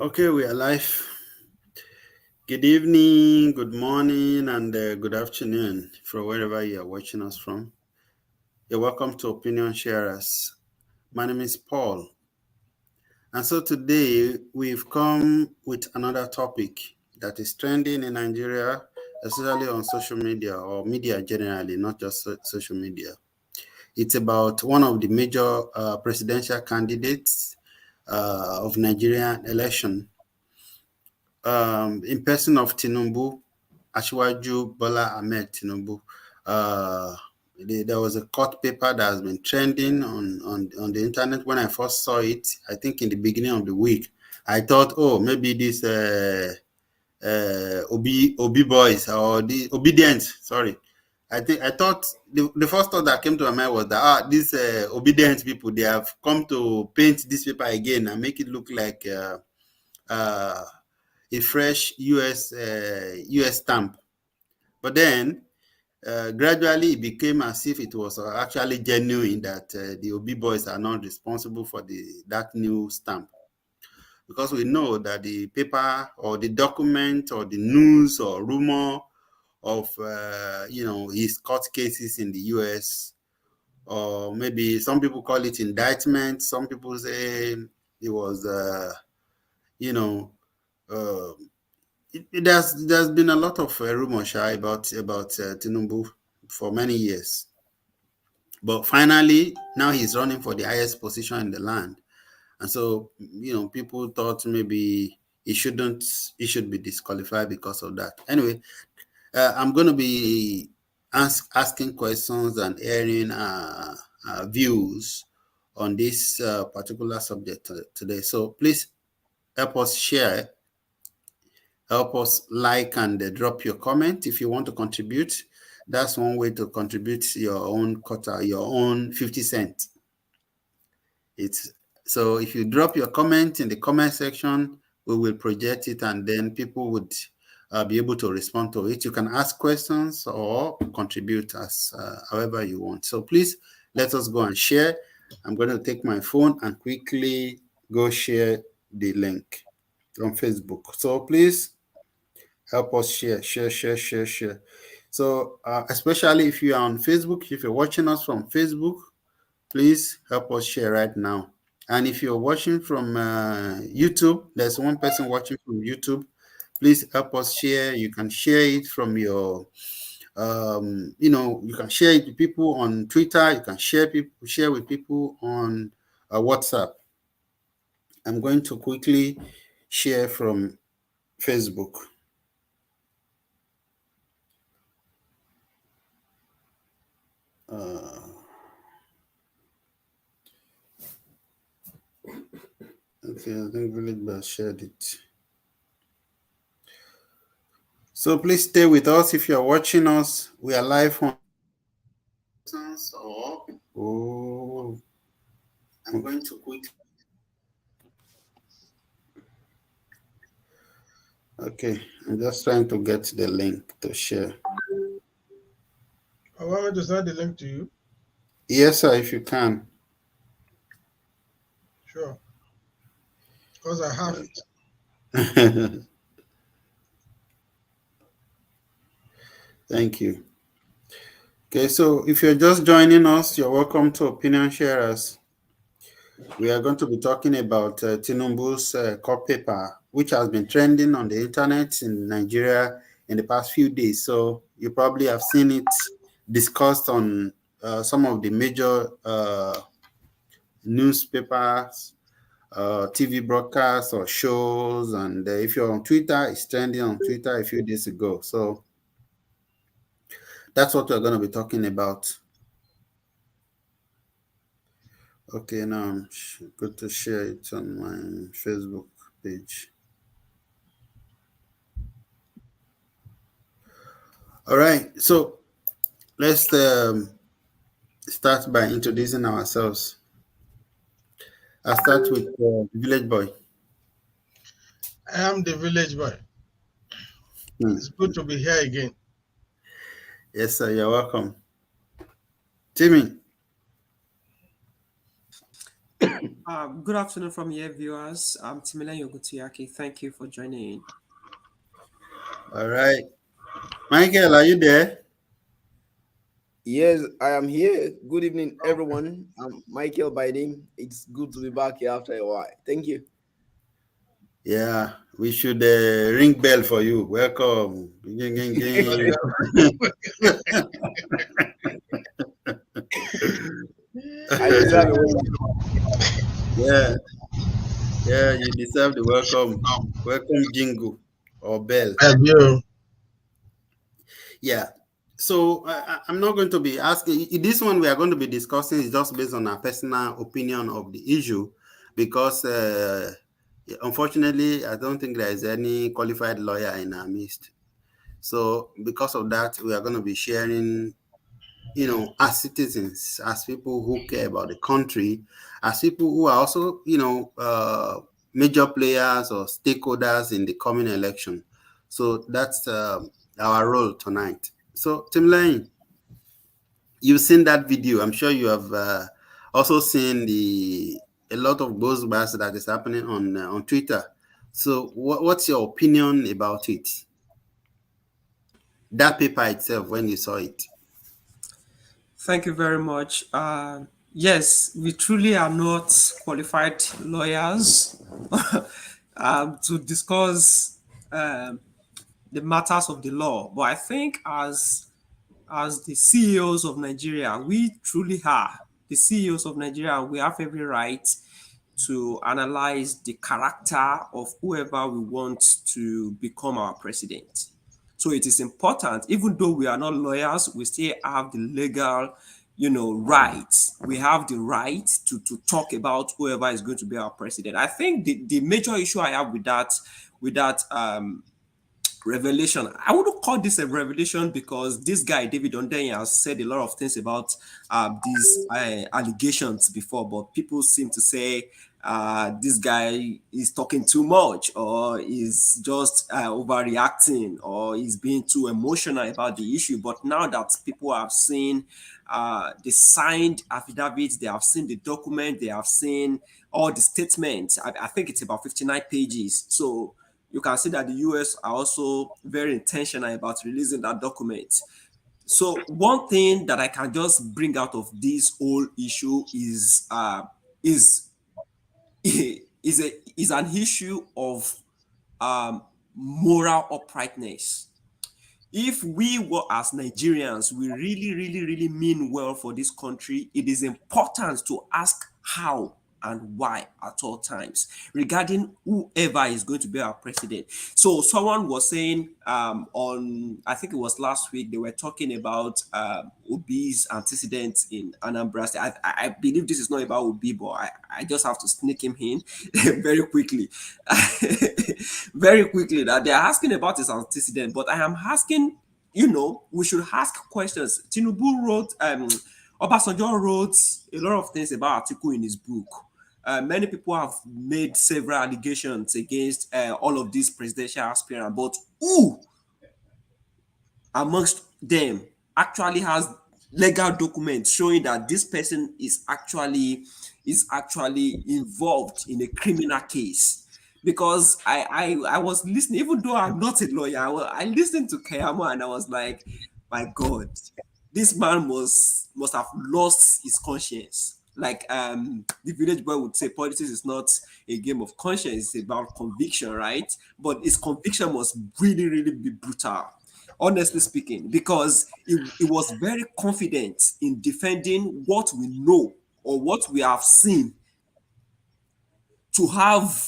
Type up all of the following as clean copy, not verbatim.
Okay, we are live. Good evening, good morning, and good afternoon from wherever you are watching us from. You're welcome to Opinion Sharers. My name is Paul. And so today we've come with another topic that is trending in Nigeria, especially on social media or media generally, not just social media. It's about one of the major presidential candidates of Nigerian election, in person of Tinubu, Ashwaju Bola Ahmed Tinubu. Uh, there was a court paper that has been trending on the internet. When I first saw it, I think in the beginning of the week, I thought, oh, maybe this Obi boys or the obedience. Sorry, I thought the first thought that came to my mind was that these obedient people, they have come to paint this paper again and make it look like uh, a fresh US stamp. But then gradually it became as if it was actually genuine that the Obi boys are not responsible for that new stamp, because we know that the paper or the document or the news or rumor of his court cases in the US, or maybe some people call it indictment, some people say it was you know uh, there's been a lot of rumor shy about Tinubu for many years, but finally now he's running for the highest position in the land, and so people thought maybe he shouldn't he should be disqualified because of that. Anyway, I'm going to be asking questions and airing views on this particular subject today. So please help us share. Help us like and drop your comment if you want to contribute. That's one way to contribute your own quota, your own 50 cents. So if you drop your comment in the comment section, we will project it and then people would be able to respond to it. You can ask questions or contribute as however you want. So please let us go and share. I'm going to take my phone and quickly go share the link on Facebook. So please help us share. So especially if you are on Facebook, if you're watching us from Facebook, please help us share right now. And if you're watching from YouTube, there's one person watching from YouTube, please help us share. You can share it from your you can share it with people on Twitter. You can share with people on WhatsApp. I'm going to quickly share from Facebook. Okay, I think Village Bell shared it. So please stay with us if you're watching us. We are live on. Oh, I'm going to quit. Okay, I'm just trying to get the link to share. I want me to send the link to you. Yes, sir, if you can. Sure. Because I have it. Thank you. Okay, so if you're just joining us, you're welcome to Opinion Sharers. We are going to be talking about Tinubu's court paper, which has been trending on the internet in Nigeria in the past few days. So you probably have seen it discussed on some of the major newspapers, TV broadcasts, or shows. And if you're on Twitter, it's trending on Twitter a few days ago. So that's what we're going to be talking about. Okay, now I'm good to share it on my Facebook page. All right, so let's start by introducing ourselves. I'll start with Village Boy. I am the village boy. Hmm. It's good to be here again. Yes, sir, you're welcome. Timmy. Good afternoon from here, viewers. I'm Timilan Yogutuyaki. Thank you for joining. All right. Michael, are you there? Yes, I am here. Good evening, everyone. I'm Michael by name. It's good to be back here after a while. Thank you. Yeah, we should ring bell for you. Welcome. Ging, ging, ging. I deserve it. Yeah, yeah, you deserve the welcome jingle or bell. I do. Yeah. So I'm not going to be asking. This one we are going to be discussing is just based on our personal opinion of the issue, because unfortunately, I don't think there is any qualified lawyer in our midst. So because of that, we are going to be sharing, as citizens, as people who care about the country, as people who are also, major players or stakeholders in the coming election. So that's our role tonight. So, Tim Lane, you've seen that video. I'm sure you have also seen the a lot of buzz that is happening on Twitter. So, what's your opinion about it? That paper itself, when you saw it. Thank you very much. Yes, we truly are not qualified lawyers to discuss um, the matters of the law, but I think as the CEOs of Nigeria, we truly are the CEOs of Nigeria, and we have every right to analyze the character of whoever we want to become our president. So it is important, even though we are not lawyers, we still have the legal, rights. We have the right to talk about whoever is going to be our president. I think the major issue I have with that revelation. I wouldn't call this a revelation because this guy David Ondeyin has said a lot of things about these allegations before, but people seem to say this guy is talking too much, or is just overreacting, or is being too emotional about the issue. But now that people have seen the signed affidavits, they have seen the document, they have seen all the statements. I think it's about 59 pages. So you can see that the US are also very intentional about releasing that document. So one thing that I can just bring out of this whole issue is is an issue of um, moral uprightness. If we were as Nigerians, we really, really, really mean well for this country, it is important to ask how and why at all times regarding whoever is going to be our president. So someone was saying on, I think it was last week, they were talking about Obi's antecedents in Anambra State. I believe this is not about Obi, but I just have to sneak him in very quickly. Very quickly, that they're asking about his antecedent, but I am asking, we should ask questions. Tinubu wrote, Obasanjo wrote a lot of things about article in his book. Many people have made several allegations against all of these presidential aspirants, but who amongst them actually has legal documents showing that this person is actually involved in a criminal case? Because I was listening, even though I'm not a lawyer, I listened to Kayama and I was like, my God, this man must have lost his conscience. Like the village boy would say, politics is not a game of conscience, it's about conviction, right? But his conviction must really, really be brutal, honestly speaking, because he was very confident in defending what we know or what we have seen, to have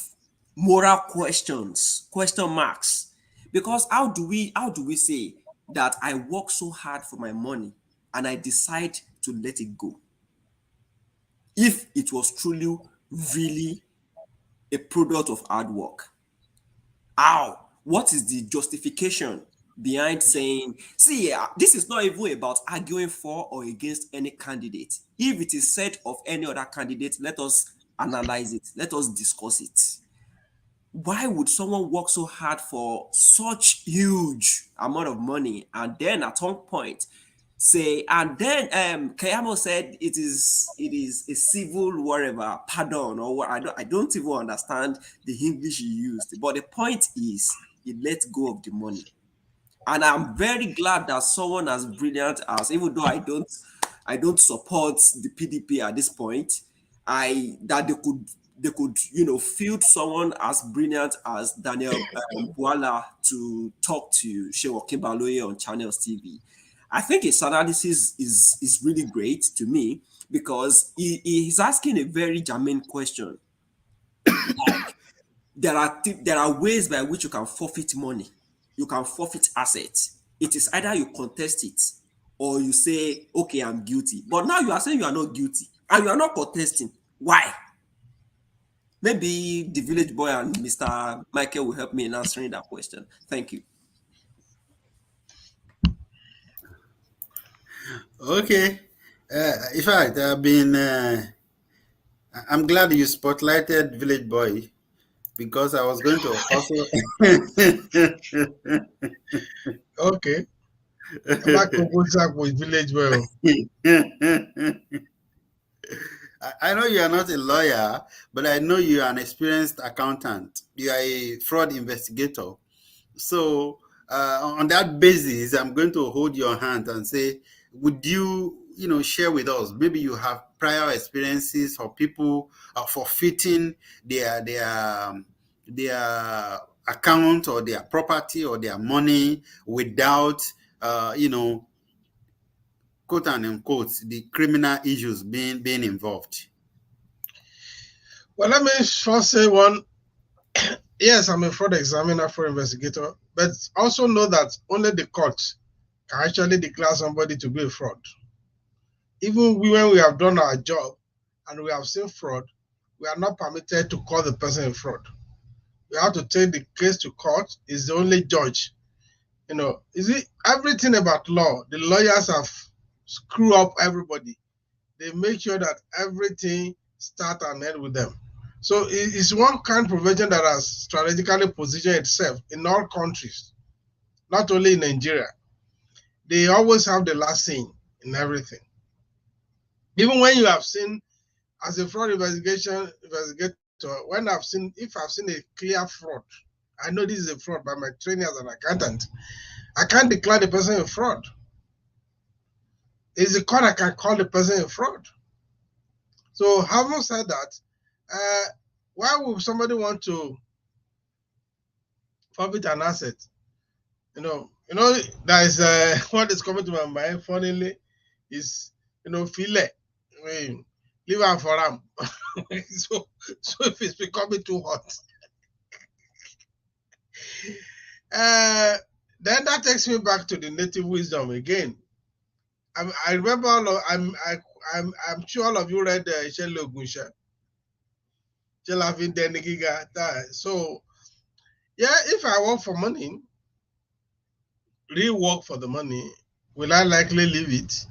moral questions, question marks. Because how do we say that I work so hard for my money and I decide to let it go if it was truly really a product of hard work? How? What is the justification behind saying, see, this is not even about arguing for or against any candidate. If it is said of any other candidate, let us analyze it, let us discuss it. Why would someone work so hard for such huge amount of money and then at some point say, and then Kayamo said it is a civil whatever pardon or what, I don't even understand the English he used, but the point is he let go of the money. And I'm very glad that someone as brilliant as, even though I don't support the PDP at this point, I that they could field someone as brilliant as Daniel Bwala to talk to Shewa Kimbaloye on Channels TV. I think his analysis is really great to me because he's asking a very germane question. Like, there are ways by which you can forfeit money, you can forfeit assets. It is either you contest it or you say, okay, I'm guilty. But now you are saying you are not guilty and you are not contesting. Why? Maybe the village boy and Mr. Michael will help me in answering that question. Thank you. Okay. In fact, I'm glad you spotlighted Village Boy because I was going to also. Okay. Back with village well. I know you are not a lawyer, but I know you are an experienced accountant. You are a fraud investigator. So, on that basis, I'm going to hold your hand and say, would you, share with us? Maybe you have prior experiences or people forfeiting their account or their property or their money without, quote and unquote, the criminal issues being involved. Well, let me first say one. Yes, I'm a fraud examiner, fraud investigator, but also know that only the court can actually declare somebody to be a fraud. Even when we have done our job and we have seen fraud, we are not permitted to call the person a fraud. We have to take the case to court. Is the only judge. Is it everything about law? The lawyers have screwed up everybody. They make sure that everything start and end with them. So it's one kind of provision that has strategically positioned itself in all countries, not only in Nigeria. They always have the last say in everything. Even when you have seen, as a fraud investigator, if I've seen a clear fraud, I know this is a fraud by my training as an accountant, I can't declare the person a fraud. It's the court I can call the person a fraud. So having said that, why would somebody want to forfeit an asset? There is what is coming to my mind. Funnily, is filet. I mean, leave am for am. so if it's becoming too hot, then that takes me back to the native wisdom again. I remember I'm sure all of you read Shele Ogunsha. So yeah, if I work for money, real work for the money, will I likely leave it?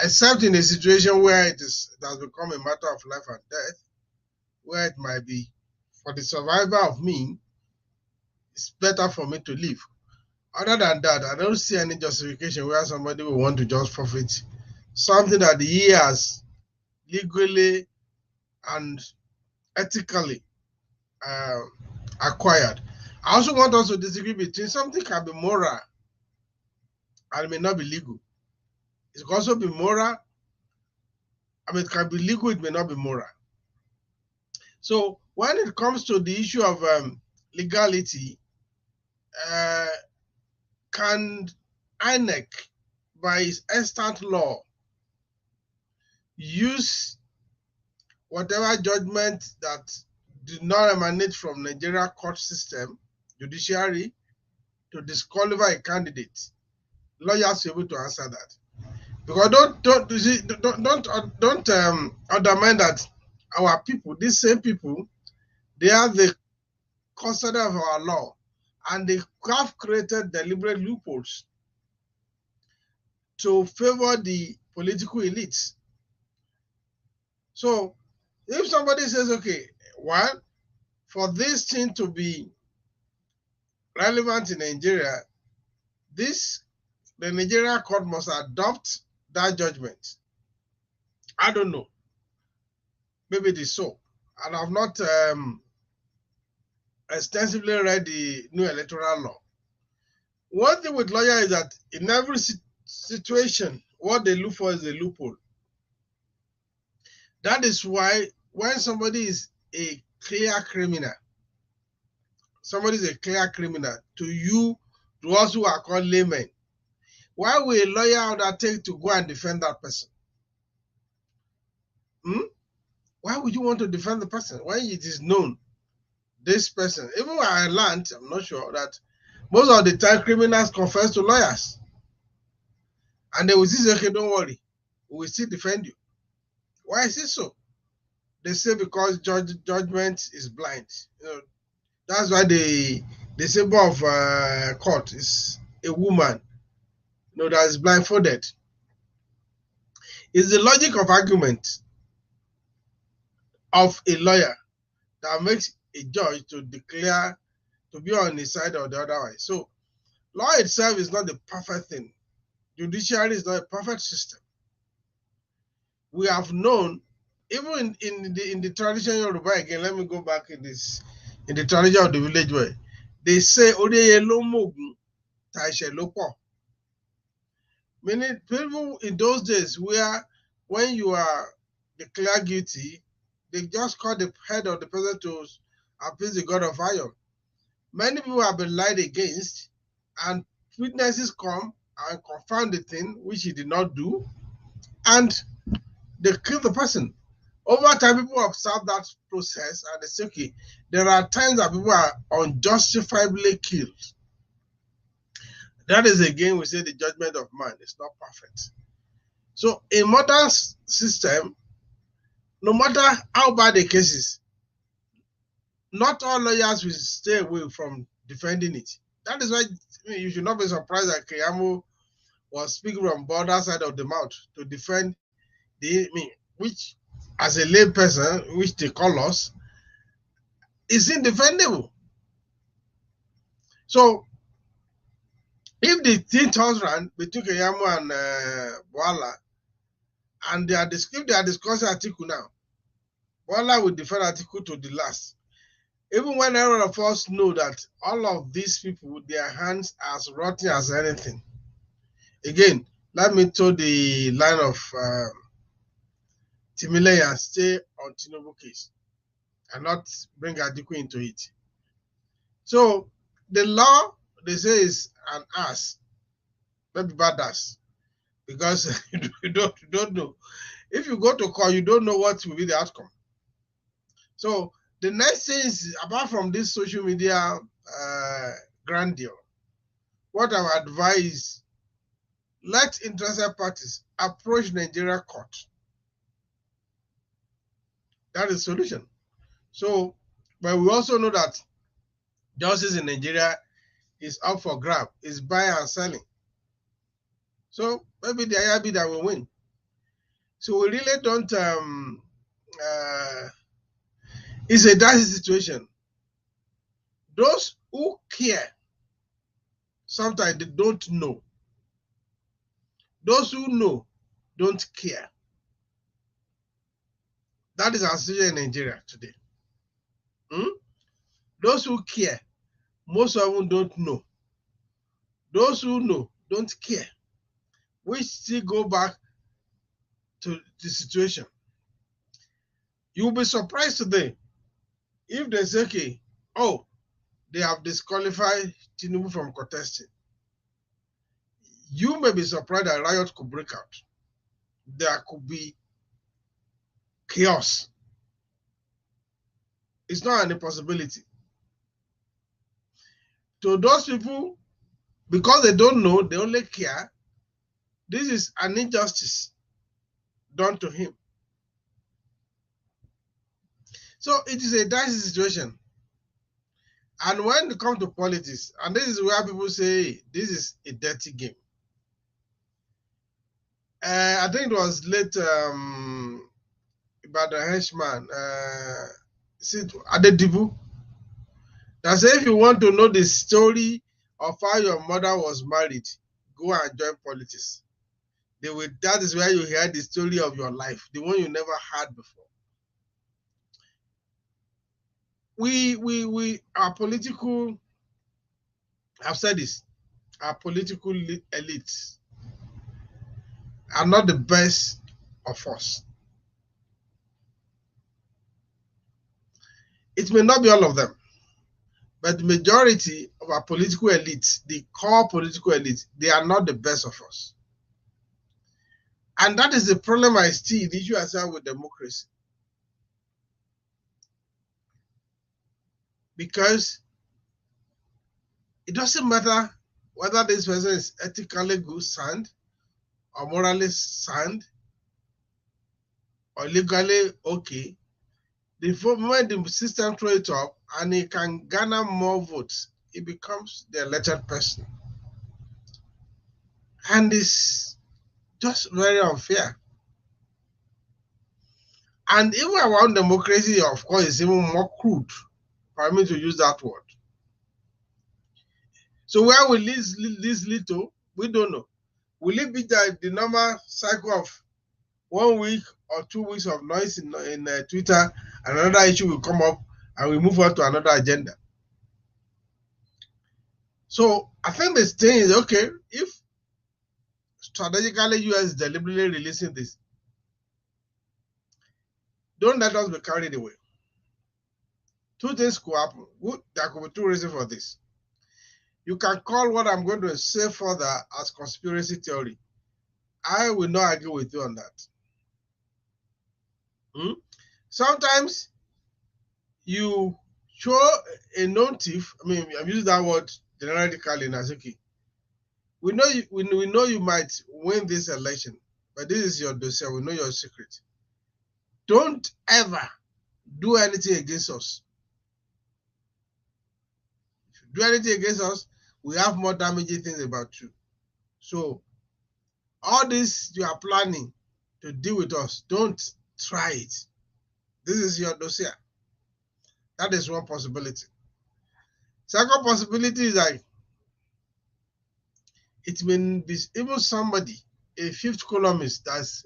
Except in a situation where it has become a matter of life and death, where it might be for the survival of me, it's better for me to leave. Other than that, I don't see any justification where somebody will want to just forfeit something that he has legally and ethically acquired. I also want us to disagree between something can be moral and it may not be legal. It can also be moral. It can be legal, it may not be moral. So when it comes to the issue of legality, can INEC, by its extant law, use whatever judgment that did not emanate from Nigeria court system, judiciary, to disqualify a candidate? Lawyers be able to answer that. Because don't undermine that our people, these same people, they are the custody of our law, and they have created deliberate loopholes to favor the political elites. So if somebody says, okay, well, for this thing to be relevant in Nigeria, this the Nigerian court must adopt that judgment. I don't know. Maybe it is so. And I've not extensively read the new electoral law. One thing with lawyer is that in every situation, what they look for is a loophole. That is why when somebody is a clear criminal, somebody is a clear criminal, to you, to us who are called laymen, why will a lawyer undertake to go and defend that person? Why would you want to defend the person when it is known this person? Even when I learned, I'm not sure, that most of the time criminals confess to lawyers. And they will say, okay, don't worry, we will still defend you. Why is it so? They say because judgment is blind. You know, that's why the symbol of court is a woman, you know, that is blindfolded. It's the logic of argument of a lawyer that makes a judge to declare to be on his side or the other way. So law itself is not the perfect thing. Judiciary is not a perfect system. We have known, even in the tradition of Yoruba, again, let me go back in the tradition of the village way, they say, meaning people in those days where when you are declared guilty, they just call the head of the person to appease the God of iron. Many people have been lied against, and witnesses come and confirm the thing which he did not do, and they kill the person. Over time, people observe that process and they say, okay, there are times that people are unjustifiably killed. That is again, we say the judgment of man is not perfect. So a modern system, no matter how bad the case is, not all lawyers will stay away from defending it. That is why you should not be surprised that Keyamo was speaking from the other side of the mouth to defend which, as a lay person, which they call us, is indefendable. So, if the thing turns around between Keyamo and Boala, and they are discussing Atiku now, Boala will defend Atiku to the last. Even when every of us know that all of these people, their hands are as rotten as anything. Again, let me toe the line of Timile and stay on Tinubu case and not bring Atiku into it. So the law, they say, is an ass, maybe badass, because you don't know. If you go to court, you don't know what will be the outcome. So the next thing is, apart from this social media grandeur, what I would advise, let interested parties approach Nigeria court. That is the solution. So, but we also know that justice in Nigeria is up for grab, is buying and selling. So maybe the IRB that will win. So we really don't, it's a dicey situation. Those who care, sometimes they don't know. Those who know don't care. That is our situation in Nigeria today. Those who care, most of them don't know. Those who know don't care. We still go back to the situation. You'll be surprised today if they say, okay, oh, they have disqualified Tinubu from contesting. You may be surprised that riot could break out. There could be chaos. It's not an impossibility. To those people, because they don't know, they only care, this is an injustice done to him. So it is a dicey situation. And when it comes to politics, and this is where people say this is a dirty game. I think it was late about the henchman, Adedibu, that said, if you want to know the story of how your mother was married, go and join politics. That is where you hear the story of your life, the one you never heard before. Our political, I've said this, our political elites are not the best of us. It may not be all of them, but the majority of our political elites, the core political elites, they are not the best of us. And that is the problem I see, the issue I have with democracy. Because it doesn't matter whether this person is ethically good, sound, or morally sound, or legally okay. The moment the system throws it up and he can garner more votes, he becomes the elected person. And it's just very unfair. And even around democracy, of course, is even more crude, for me to use that word. So where will this lead to? We don't know. Will it be the normal cycle of 1 week or 2 weeks of noise in Twitter, and another issue will come up, and we move on to another agenda? So I think the thing is, okay, if strategically US is deliberately releasing this, don't let us be carried away. Two things could happen. There could be two reasons for this. You can call what I'm going to say further as conspiracy theory. I will not agree with you on that. Sometimes you show a known thief. I mean, I've used that word generically in Azuki. We know you might win this election, but this is your dossier. We know your secret. Don't ever do anything against us. If you do anything against us, we have more damaging things about you. So all this you are planning to deal with us, don't try it. This is your dossier. That is one possibility. Second possibility is like it may be even somebody, a fifth columnist, that's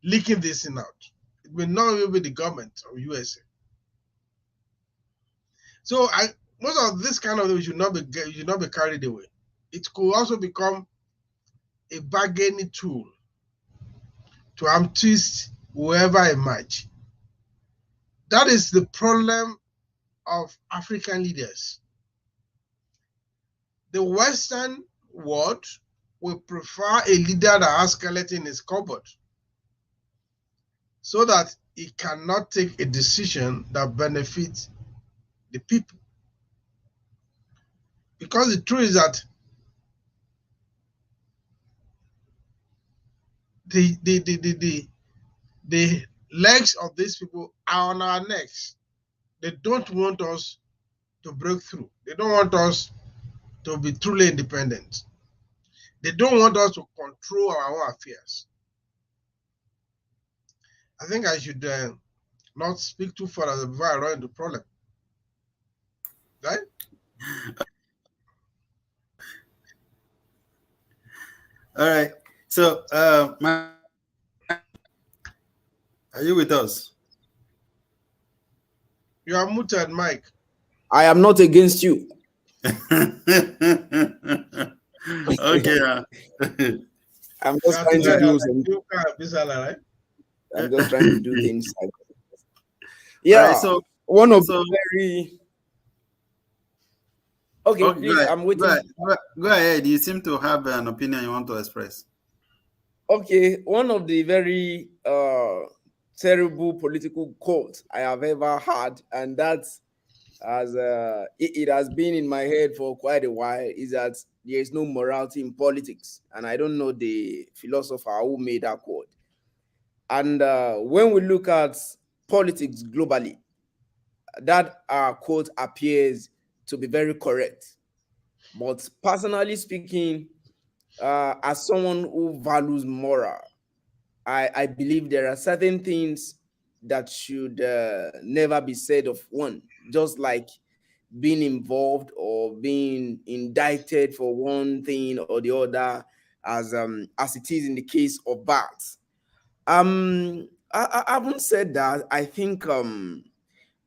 leaking this thing out. It may not even be the government of USA. So most of this kind of thing should not be carried away. It could also become a bargaining tool to twist whoever emerge. That is the problem of African leaders. The Western world will prefer a leader that has skeleton in his cupboard, so that he cannot take a decision that benefits the people. Because the truth is that the legs of these people are on our necks. They don't want us to break through. They don't want us to be truly independent. They don't want us to control our own affairs. I think I should not speak too far before I run into problem. Right? All right. So, are you with us? You are muted, Mike. I am not against you. Okay. I'm just trying to do some. Right? I'm just trying to do things. Yeah. Right, so one of the very. Okay, please. I'm waiting. Go ahead. You seem to have an opinion you want to express. Okay, one of the very terrible political quotes I have ever had, and that's as it has been in my head for quite a while, is that there is no morality in politics. And I don't know the philosopher who made that quote. And when we look at politics globally, that quote appears to be very correct. But personally speaking, as someone who values moral, I believe there are certain things that should never be said of one, just like being involved or being indicted for one thing or the other, as it is in the case of bats. I haven't said that. I think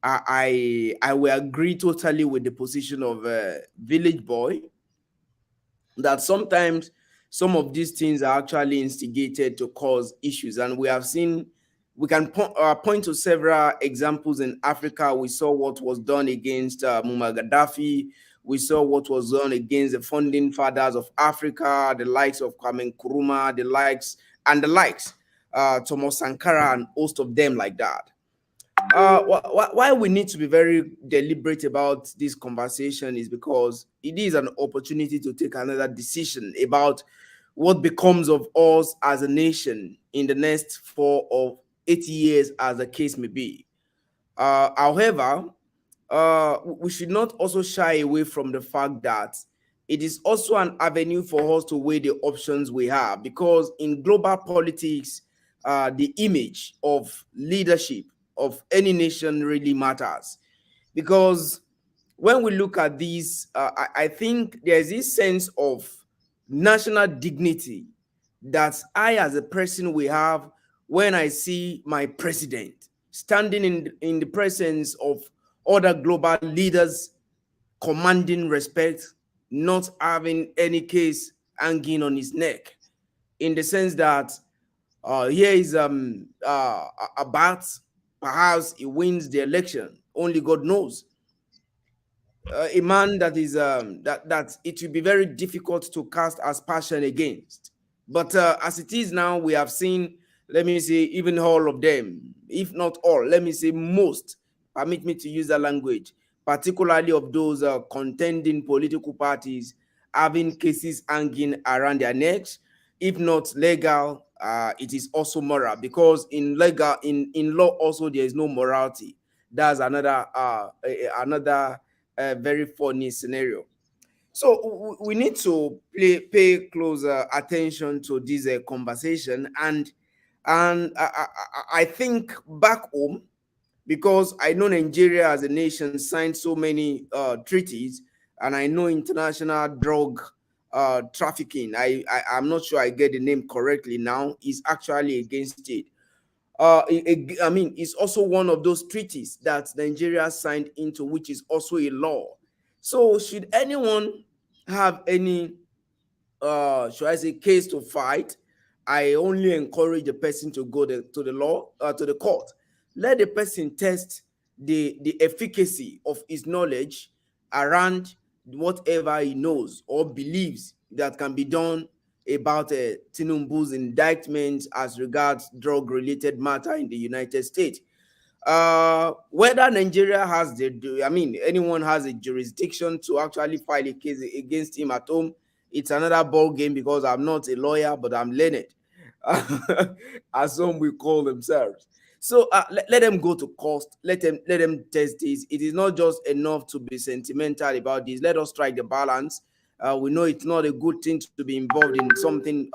I will agree totally with the position of Village Boy, that sometimes some of these things are actually instigated to cause issues. And we have seen, we can point to several examples in Africa. We saw what was done against Muammar Gaddafi. We saw what was done against the founding fathers of Africa, the likes of Kwame Nkrumah, the likes, Thomas Sankara, and host of them like that. Why we need to be very deliberate about this conversation is because it is an opportunity to take another decision about what becomes of us as a nation in the next 4 or 8 years, as the case may be. However, we should not also shy away from the fact that it is also an avenue for us to weigh the options we have, because in global politics, the image of leadership of any nation really matters. Because when we look at these, I think there's this sense of national dignity that I, as a person, will have when I see my president standing in the presence of other global leaders, commanding respect, not having any case hanging on his neck, in the sense that here is a bat, perhaps he wins the election, only God knows. A man that is that it will be very difficult to cast aspersion against. But as it is now, we have seen, let me say, even all of them, if not all, let me say most, permit me to use that language, particularly of those contending political parties having cases hanging around their necks. If not legal, it is also moral, because in law also there is no morality. That's another very funny scenario. So we need to pay close attention to this conversation, and I think back home, because I know Nigeria as a nation signed so many treaties, and I know international drug trafficking. I'm not sure I get the name correctly now. Is actually against it. I mean, it's also one of those treaties that Nigeria signed into, which is also a law. So, should anyone have any, should I say, case to fight, I only encourage the person to go to the law, to the court. Let the person test the efficacy of his knowledge around whatever he knows or believes that can be done about Tinubu's indictment as regards drug-related matter in the United States. Whether Nigeria has I mean, anyone has a jurisdiction to actually file a case against him at home, it's another ball game, because I'm not a lawyer, but I'm learned, as some will call themselves. So let them go to court. Let them test this. It is not just enough to be sentimental about this. Let us strike the balance. We know it's not a good thing to be involved in something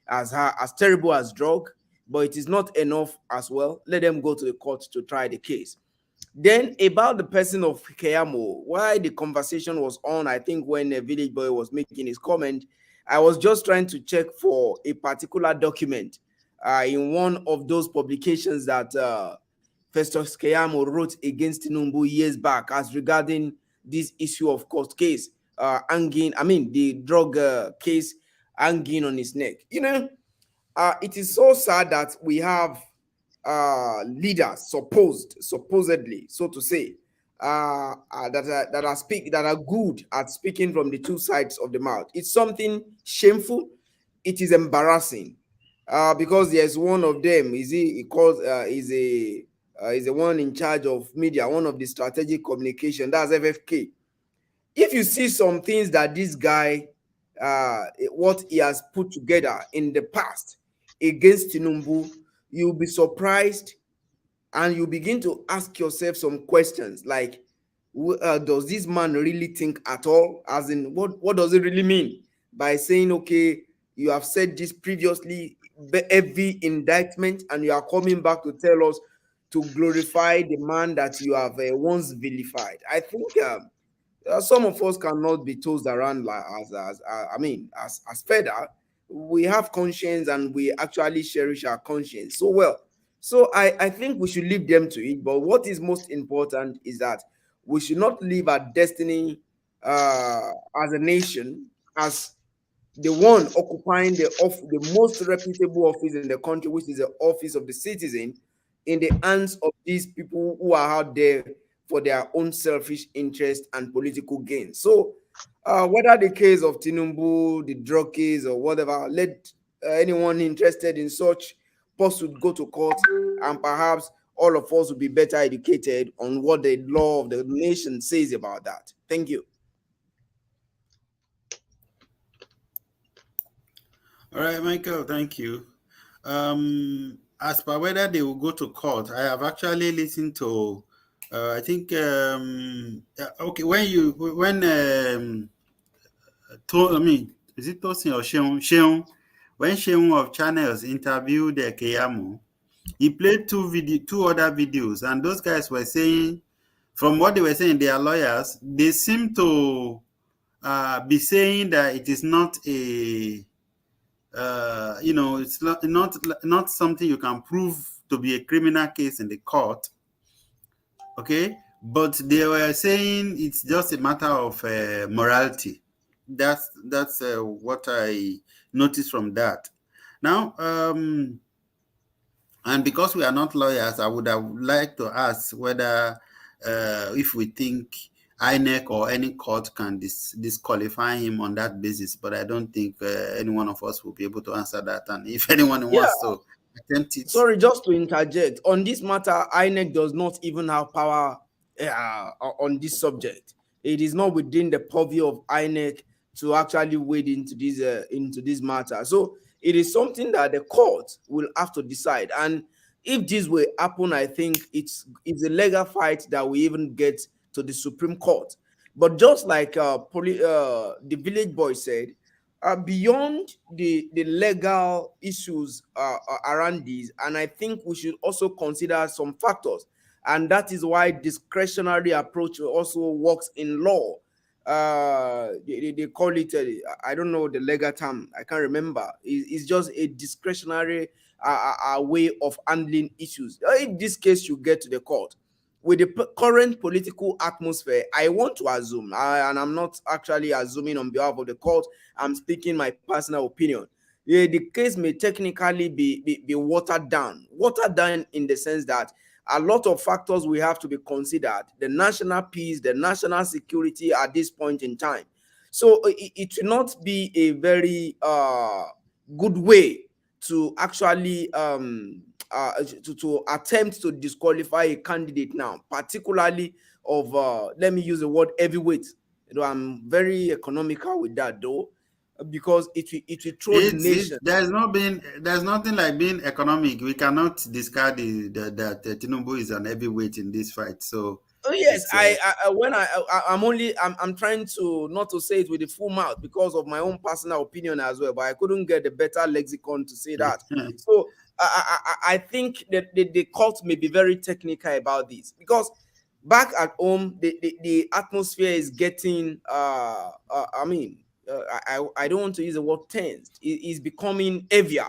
as terrible as drug, but it is not enough as well. Let them go to the court to try the case. Then about the person of Keyamo, why the conversation was on, I think when a Village Boy was making his comment, I was just trying to check for a particular document in one of those publications that Festus Keyamo wrote against Tinubu years back, as regarding this issue of court case, the drug case hanging on his neck. It is so sad that we have leaders supposedly, so to say, that are good at speaking from the two sides of the mouth. It's something shameful. It is embarrassing, because there's one of them. He calls is the one in charge of media, one of the strategic communication. That's FFK. If you see some things that this guy, what he has put together in the past against Tinubu, you'll be surprised, and you begin to ask yourself some questions like, does this man really think at all? As in, what does it really mean by saying, okay, you have said this previously, heavy indictment, and you are coming back to tell us to glorify the man that you have once vilified. I think some of us cannot be tossed around like I mean, as feather. We have conscience and we actually cherish our conscience so well. So I think we should leave them to it. But what is most important is that we should not leave our destiny as a nation, as the one occupying the most reputable office in the country, which is the office of the citizen, in the hands of these people who are out there for their own selfish interest and political gain. So, whether the case of Tinubu, the drug case, or whatever, let anyone interested in such pursuit go to court, and perhaps all of us will be better educated on what the law of the nation says about that. Thank you. All right, Michael, thank you. As per whether they will go to court, I have actually listened to, I think, okay, I mean, is it Tosin or Sheung? When Sheung of Channels interviewed Keyamo, he played two other videos, and those guys were saying, from what they were saying, they are lawyers. They seem to be saying that it is not a it's not something you can prove to be a criminal case in the court. Okay, but they were saying it's just a matter of morality. That's what I noticed from that. Now, and because we are not lawyers, I would have liked to ask whether if we think INEC or any court can disqualify him on that basis, but I don't think any one of us will be able to answer that. And if anyone Yeah. wants to attempt it, Sorry, just to interject on this matter, INEC does not even have power on this subject. It is not within the purview of INEC to actually wade into this matter. So it is something that the court will have to decide. And if this will happen, I think it's a legal fight that we even get to the Supreme Court. But just like the village boy said, beyond the legal issues around these, and I think we should also consider some factors, and that is why discretionary approach also works in law. They call it I don't know the legal term, I can't remember. It's just a discretionary way of handling issues. In this case, you get to the court with the current political atmosphere. I want to assume, and I'm not actually assuming on behalf of the court, I'm speaking my personal opinion. Yeah, the case may technically be watered down. Watered down in the sense that a lot of factors we have to be considered. The national peace, the national security at this point in time. So it will not be a very good way to actually to attempt to disqualify a candidate now, particularly of let me use the word heavyweight. You know, I'm very economical with that though, because it will throw the nation. there's nothing like being economic. We cannot discard that Tinubu is an heavyweight in this fight. So Oh yes, it's I'm trying to not to say it with the full mouth because of my own personal opinion as well, but I couldn't get a better lexicon to say that. So I think that the court may be very technical about this because back at home the atmosphere is getting I don't want to use the word tensed. It is becoming heavier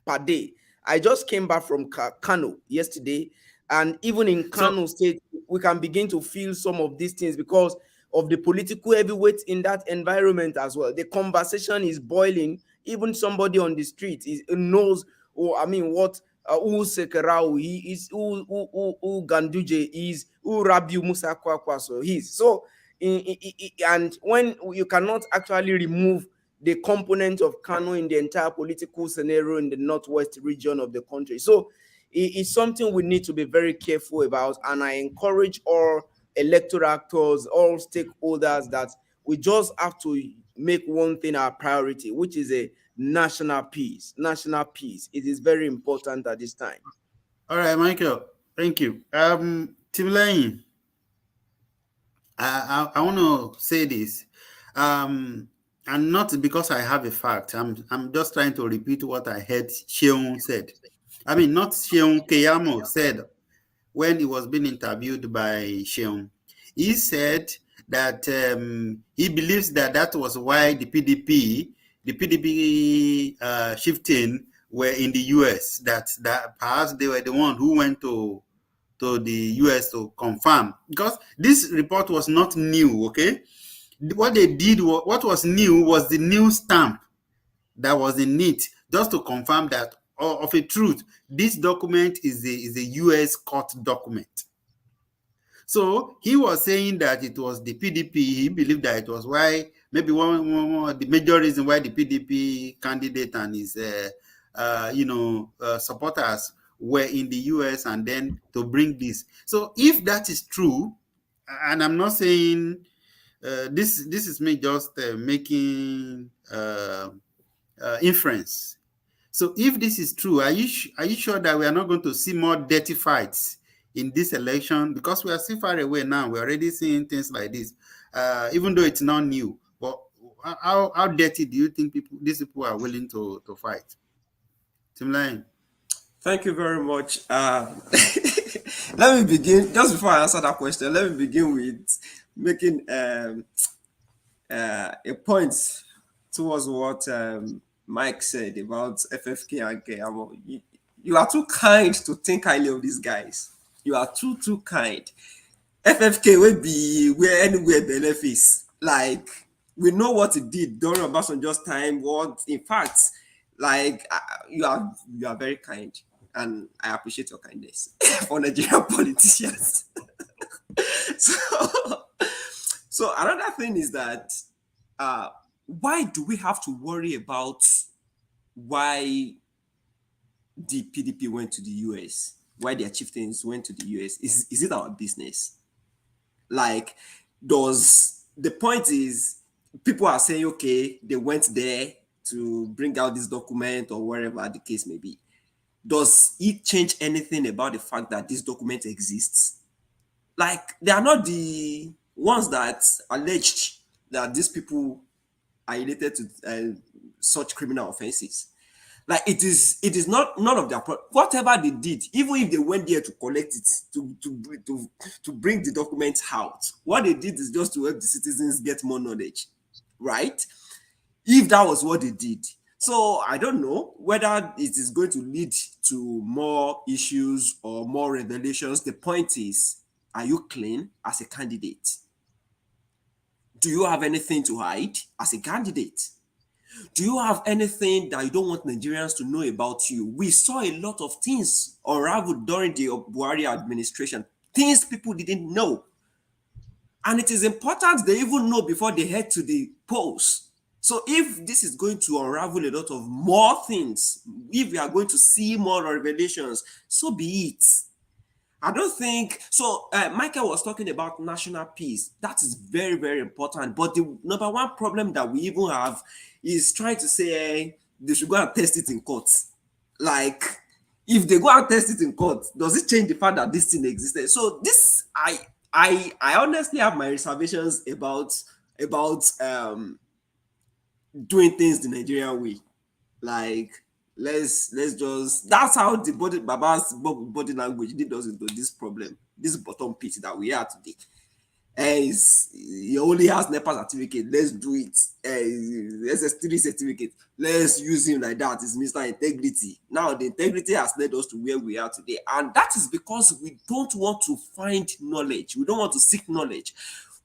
per day. I just came back from Kano yesterday, and even in Kano State, we can begin to feel some of these things because of the political heavyweights in that environment as well. The conversation is boiling. Even somebody on the street knows, what who Sekerau he is, who Ganduje is, who Rabiu Musa Kwakwaso is. So, and when you cannot actually remove the component of Kano in the entire political scenario in the northwest region of the country. So it's something we need to be very careful about. And I encourage all electoral actors, all stakeholders, that we just have to make one thing our priority, which is a national peace. National peace. It is very important at this time. all right, Michael. Thank you. Timlane, I want to say this. And not because I have a fact. I'm just trying to repeat what I heard Sheung said. I mean, not Sheung Keyamo said when he was being interviewed by Sheung. He said that he believes that that was why the PDP shifting were in the US. That perhaps they were the one who went to the US to confirm, because this report was not new. Okay, what they did, what was new was the new stamp that was in it, just to confirm that of a truth, this document is a US court document. So he was saying that it was the PDP. He believed that it was why, maybe one the major reason why the PDP candidate and his supporters were in the US, and then to bring this. So if that is true, and I'm not saying this is me just making inference. So if this is true, are you sure that we are not going to see more dirty fights in this election? Because we are still far away now. We're already seeing things like this, even though it's not new. But how dirty do you think these people are willing to fight? Timline. Thank you very much. Let me begin, just before I answer that question, let me begin with making a point towards what Mike said about FFK and Keyamo. You are too kind to think highly of these guys. You are too kind. FFK will be where anywhere benefits. Like, we know what he did during Obasanjo's time. What, in fact, like, you are very kind, and I appreciate your kindness for Nigerian politicians. so, so another thing is that why do we have to worry about why the PDP went to the US? Why their chieftains went to the US? Is it our business? Like, the point is, people are saying, okay, they went there to bring out this document or wherever the case may be. Does it change anything about the fact that this document exists? Like, they are not the ones that alleged that these people are related to such criminal offenses. Like, it is not none of their whatever they did, even if they went there to collect it, to bring the documents out, what they did is just to help the citizens get more knowledge, right? If that was what they did. So I don't know whether it is going to lead to more issues or more revelations. The point is, are you clean as a candidate? Do you have anything to hide as a candidate? Do you have anything that you don't want Nigerians to know about you? We saw a lot of things unravel during the Buhari administration, things people didn't know. And it is important they even know before they head to the polls. So if this is going to unravel a lot of more things, if we are going to see more revelations, so be it. I don't think so. Michael was talking about national peace. That is very, very important. But the number one problem that we even have is trying to say they should go and test it in court. Like, if they go and test it in court, does it change the fact that this thing existed? So this, I honestly have my reservations about doing things the Nigerian way. Like, let's just, that's how the Baba's body language did us into this problem, this bottom pit that we are today. He only has NEPA certificate. Let's do it. SS3 certificate. Let's use him like that. It's Mr. Integrity. Now the integrity has led us to where we are today, and that is because we don't want to find knowledge. We don't want to seek knowledge.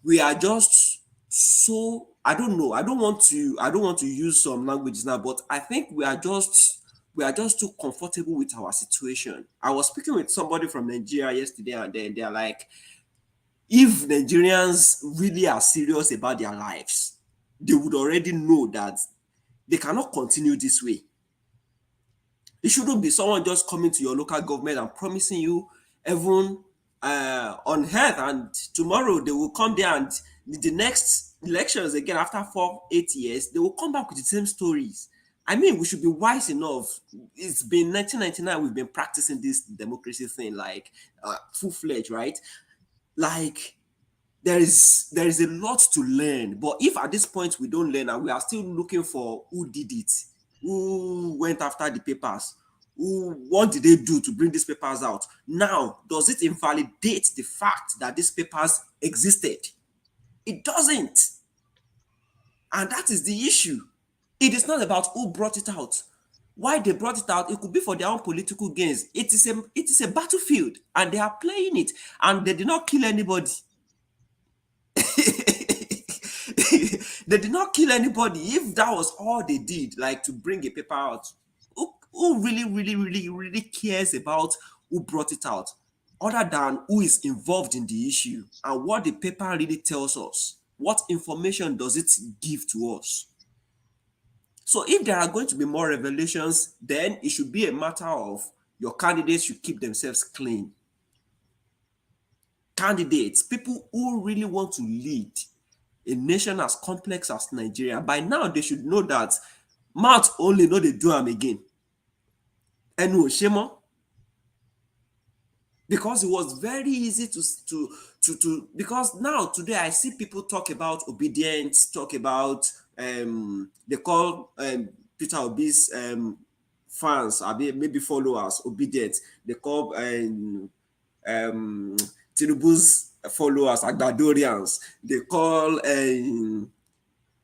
We are just so, I don't know. I don't want to use some languages now, but I think we are just too comfortable with our situation. I was speaking with somebody from Nigeria yesterday, and then they're like, if Nigerians really are serious about their lives, they would already know that they cannot continue this way. It shouldn't be someone just coming to your local government and promising you heaven on earth, and tomorrow they will come there, and the next elections again after 4-8 years, they will come back with the same stories. I mean, we should be wise enough. It's been 1999, we've been practicing this democracy thing, like full-fledged, right? Like, there is a lot to learn, but if at this point we don't learn and we are still looking for who did it, who went after the papers, what did they do to bring these papers out? Now, does it invalidate the fact that these papers existed? It doesn't. And that is the issue. It is not about who brought it out. Why they brought it out, it could be for their own political gains. It is a battlefield, and they are playing it, and they did not kill anybody. They did not kill anybody. If that was all they did, like to bring a paper out, who really cares about who brought it out, other than who is involved in the issue and what the paper really tells us? What information does it give to us? So if there are going to be more revelations, then it should be a matter of your candidates should keep themselves clean. Candidates, people who really want to lead a nation as complex as Nigeria, by now they should know that mouth only no dey do am again. Ẹnu ò ṣe mọ́. Because it was very easy to because now today I see people talk about obedience, talk about they call Peter Obi's fans, maybe followers, obedient. They call Tinubu's followers Agbadorians. They call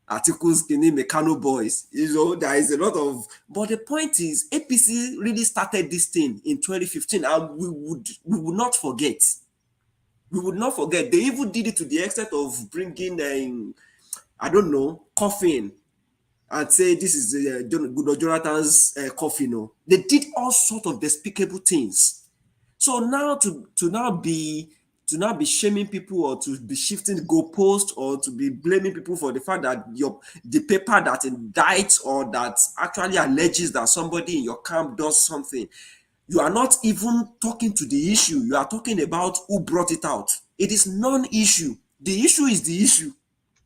articles in Mekano boys. There is a lot of, but the point is, APC really started this thing in 2015, and we would not forget. We would not forget. They even did it to the extent of bringing, I don't know, coffin, and say this is Goodluck Jonathan's coffin. They did all sorts of despicable things. So now to now be shaming people, or to be shifting the goalpost, or to be blaming people for the fact that the paper that indicts or that actually alleges that somebody in your camp does something, you are not even talking to the issue. You are talking about who brought it out. It is non-issue. The issue is the issue,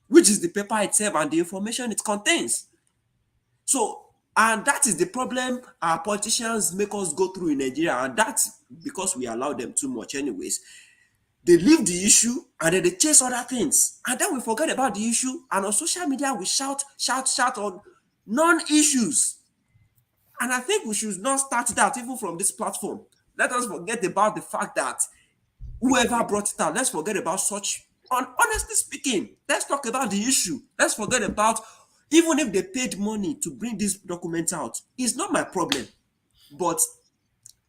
which is the paper itself and the information it contains. So, and that is the problem our politicians make us go through in Nigeria, and that's because we allow them too much anyways. They leave the issue and then they chase other things, and then we forget about the issue, and on social media we shout on non-issues. And I think we should not start that even from this platform. Let us forget about the fact that whoever brought it out, let's forget about such. Honestly speaking, let's talk about the issue. Let's forget about, even if they paid money to bring these documents out, it's not my problem. But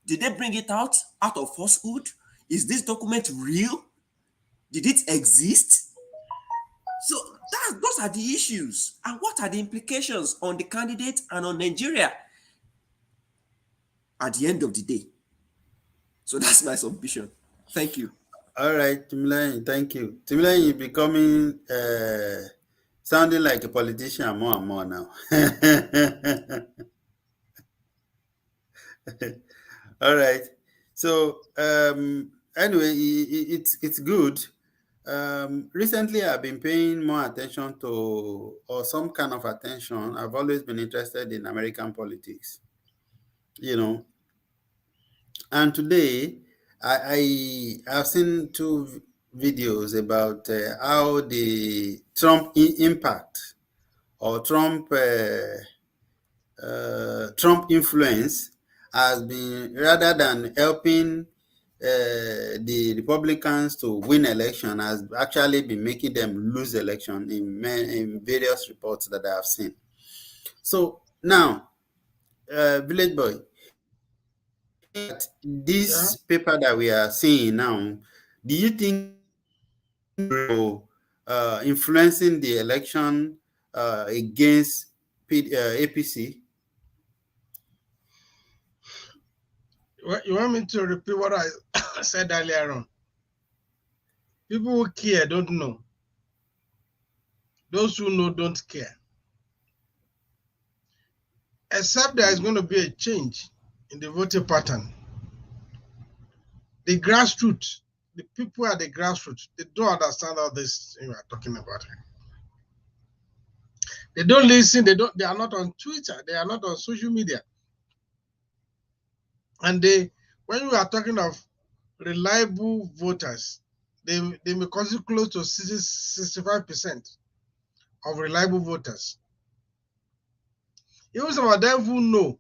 did they bring it out of falsehood? Is this document real? Did it exist? So those are the issues. And what are the implications on the candidate and on Nigeria at the end of the day? So that's my submission. Thank you. All right, Timileyin, thank you. Timileyin, you're becoming sounding like a politician more and more now. All right. So anyway, it's good. Recently, I've been paying more attention to, or some kind of attention. I've always been interested in American politics, And today, I've seen two videos about how the Trump impact or Trump influence has been, rather than helping the Republicans to win election, has actually been making them lose election in various reports that I have seen. So now, Village Boy, this paper that we are seeing now, do you think influencing the election against APC? You want me to repeat what I said earlier on? People who care don't know. Those who know don't care. Except there is going to be a change in the voting pattern. The grassroots, the people at the grassroots, they don't understand all this you are talking about. They don't listen. They are not on Twitter. They are not on social media. And when you are talking of reliable voters, they may constitute close to 65% of reliable voters. Even some of them who know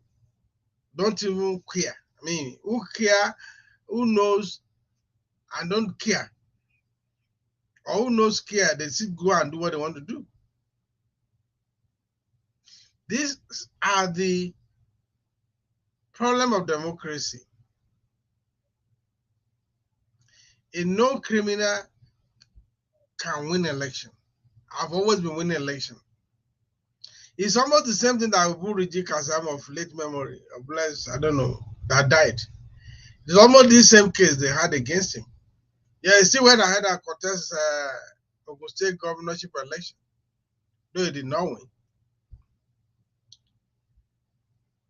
don't even care. I mean, who care, who knows and don't care, or who knows care, they still go and do what they want to do. These are the problem of democracy. A no criminal can win election. I've always been winning election. It's almost the same thing that Buriji Kasam of late memory, of bless, I don't know, that died. It's almost the same case they had against him. Yeah, he still went ahead and contest Ogun State governorship election, though he did not win.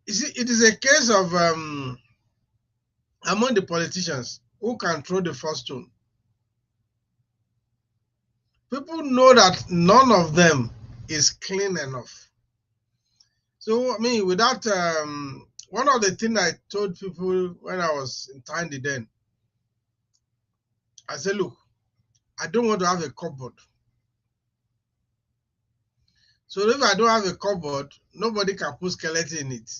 You see, it is a case of among the politicians who can throw the first stone. People know that none of them is clean enough. So, I mean, without one of the things I told people when I was in Tandy then, I said, look, I don't want to have a cupboard. So if I don't have a cupboard, nobody can put skeleton in it.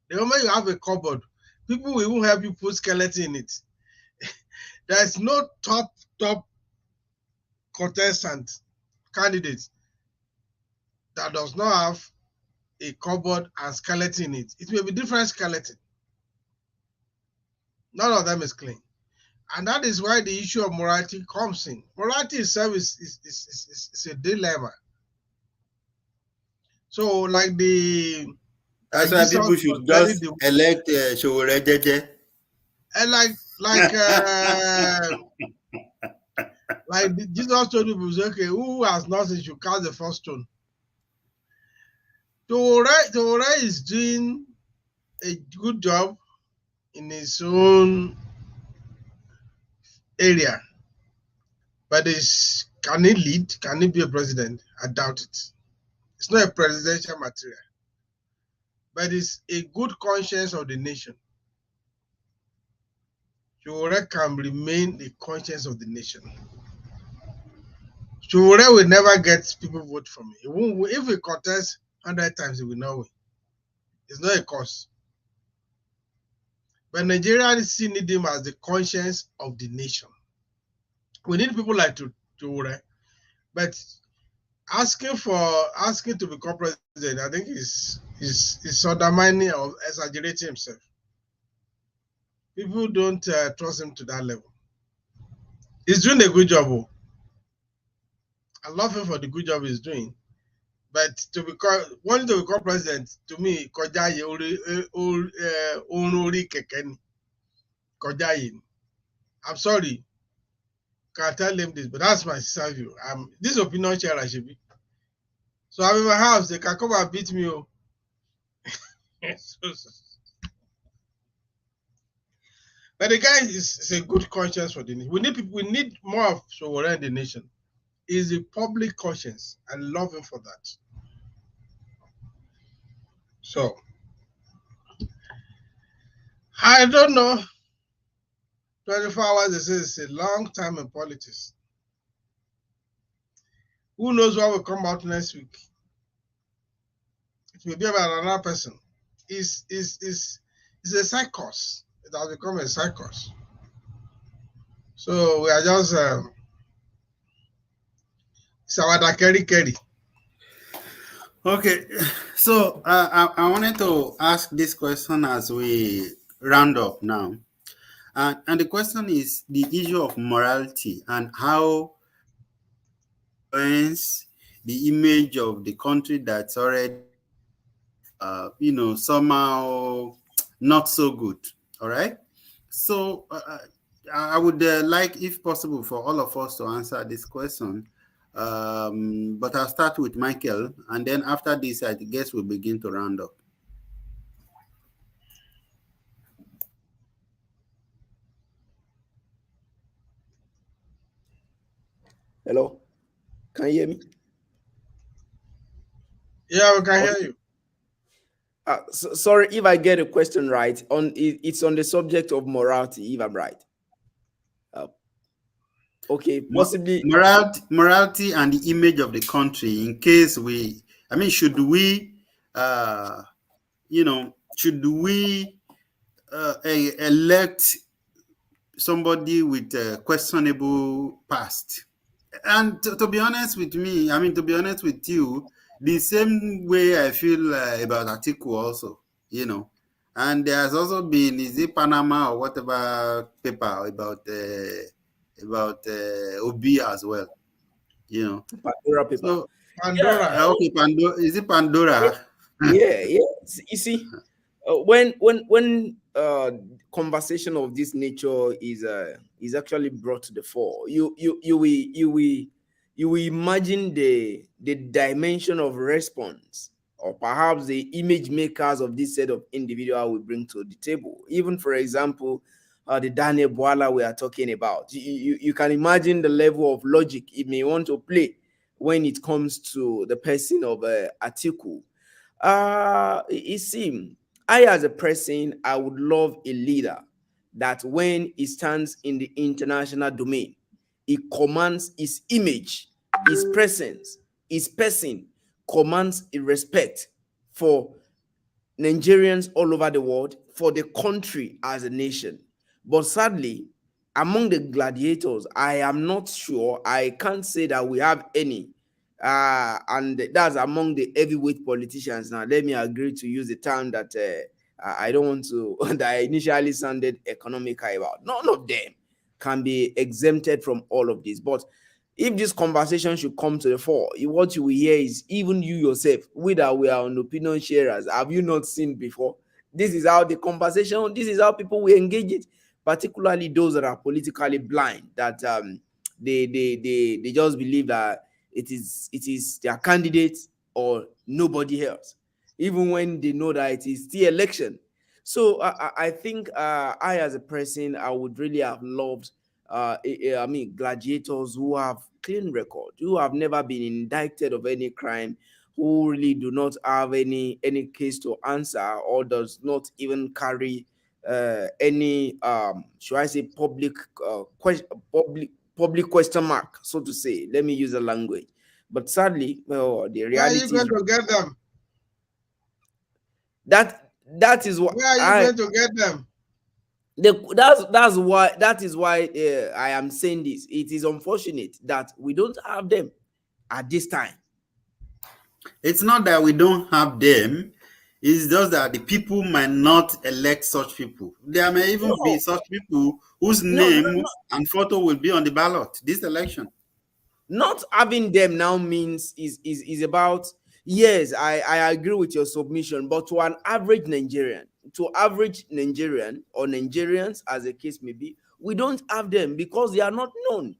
The moment you have a cupboard, people will even help you put skeleton in it. There's no top contestant candidate that does not have a cupboard and skeleton in it. It may be different skeleton. None of them is clean. And that is why the issue of morality comes in. Morality itself is a dilemma. So, like that's why people should just elect Showore Jeje. And like Jesus told people, okay, who has nothing should cast the first stone. Showore is doing a good job in his own area, but can he lead? Can he be a president? I doubt it. It's not a presidential material, but it's a good conscience of the nation. Showore can remain the conscience of the nation. Showore will never get people vote for me. If he contests 100 times, he will not win. It's not a cause. But Nigerians still need him as the conscience of the nation. We need people like Showore, but asking to become president, I think is undermining or exaggerating himself. People don't trust him to that level. He's doing a good job. I love him for the good job he's doing. But wanting to become president, to me, I'm sorry, can't tell him this, but that's my sister view. This opinion share I should be. So I'm in my house, they can come and beat me. But the guy is a good conscience for the nation. We need more of Showore in the nation. Is a public conscience. I love him for that. So I don't know. 24 hours, they say it's a long time in politics. Who knows what will come out next week? It may be about another person. It's a circus. It has become a circus. So we are just Sawada Kerry. Okay, so I wanted to ask this question as we round up now. And the question is the issue of morality and how the image of the country that's already, somehow not so good. All right. So I would like, if possible, for all of us to answer this question. But I'll start with Michael, and then after this, I guess we'll begin to round up. Hello, can you hear me? Yeah, we can hear you. Sorry if I get a question right. It's on the subject of morality, if I'm right. Okay, possibly morality and the image of the country. In case should we, should we elect somebody with a questionable past? And to be honest with me, I mean, to be honest with you, the same way I feel about Atiku also, you know. And there's also been, is it Panama or whatever paper about Obi as well, you know. Pandora paper. So, Yeah, Pandora. okay, Pandora, is it Pandora? yeah. You see, when conversation of this nature is actually brought to the fore, you will imagine the dimension of response, or perhaps the image makers of this set of individual will bring to the table. Even for example, the Daniel Boala we are talking about, you can imagine the level of logic it may want to play when it comes to the person of Atiku. You see, I as a person, I would love a leader that when he stands in the international domain, he commands his image, his presence, his person commands a respect for Nigerians all over the world, for the country as a nation. But sadly, among the gladiators, I am not sure. I can't say that we have any. And that's among the heavyweight politicians. Now, let me agree to use the term that I don't want to, that I initially sounded economical about. None of them can be exempted from all of this. But if this conversation should come to the fore, what you will hear is even you yourself, whether we are on opinion sharers, have you not seen before? This is how the conversation, this is how people will engage it, particularly those that are politically blind, that they just believe that it is their candidate or nobody else, even when they know that it is still election. So I think I as a person, I would really have loved I mean, gladiators who have clean record, who have never been indicted of any crime, who really do not have any case to answer, or does not even carry any should I say public question mark, so to say. Let me use a language. But sadly, well, the Where are you reality going is to get them? that is what Where are you going to get them? that is why I am saying this. It is unfortunate that we don't have them at this time. It's not that we don't have them. It's just that the people might not elect such people. There may even be No, such people whose no, no, name no. and photo will be on the ballot this election. Not having them now means is about, yes, I agree with your submission, but to an average Nigerian, to average Nigerian or Nigerians as the case may be, we don't have them because they are not known.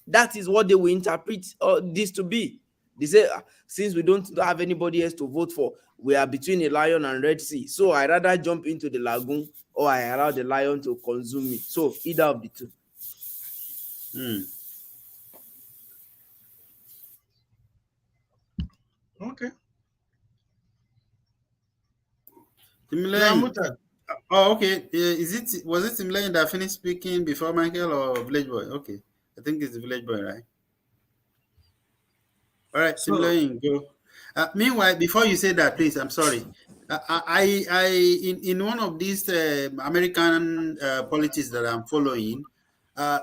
That is what they will interpret this to be. They say, since we don't have anybody else to vote for, we are between a lion and Red Sea. So I rather jump into the lagoon, or I allow the lion to consume me. So either of the two. Hmm. Okay. You are Timileyin. muted. Oh, okay. Was it Timileyin that finished speaking before Michael or Village Boy? Okay. I think it's the Village Boy, right? All right, So, Timileyin, go. Meanwhile, before you say that, please, I'm sorry. In one of these American politics that I'm following,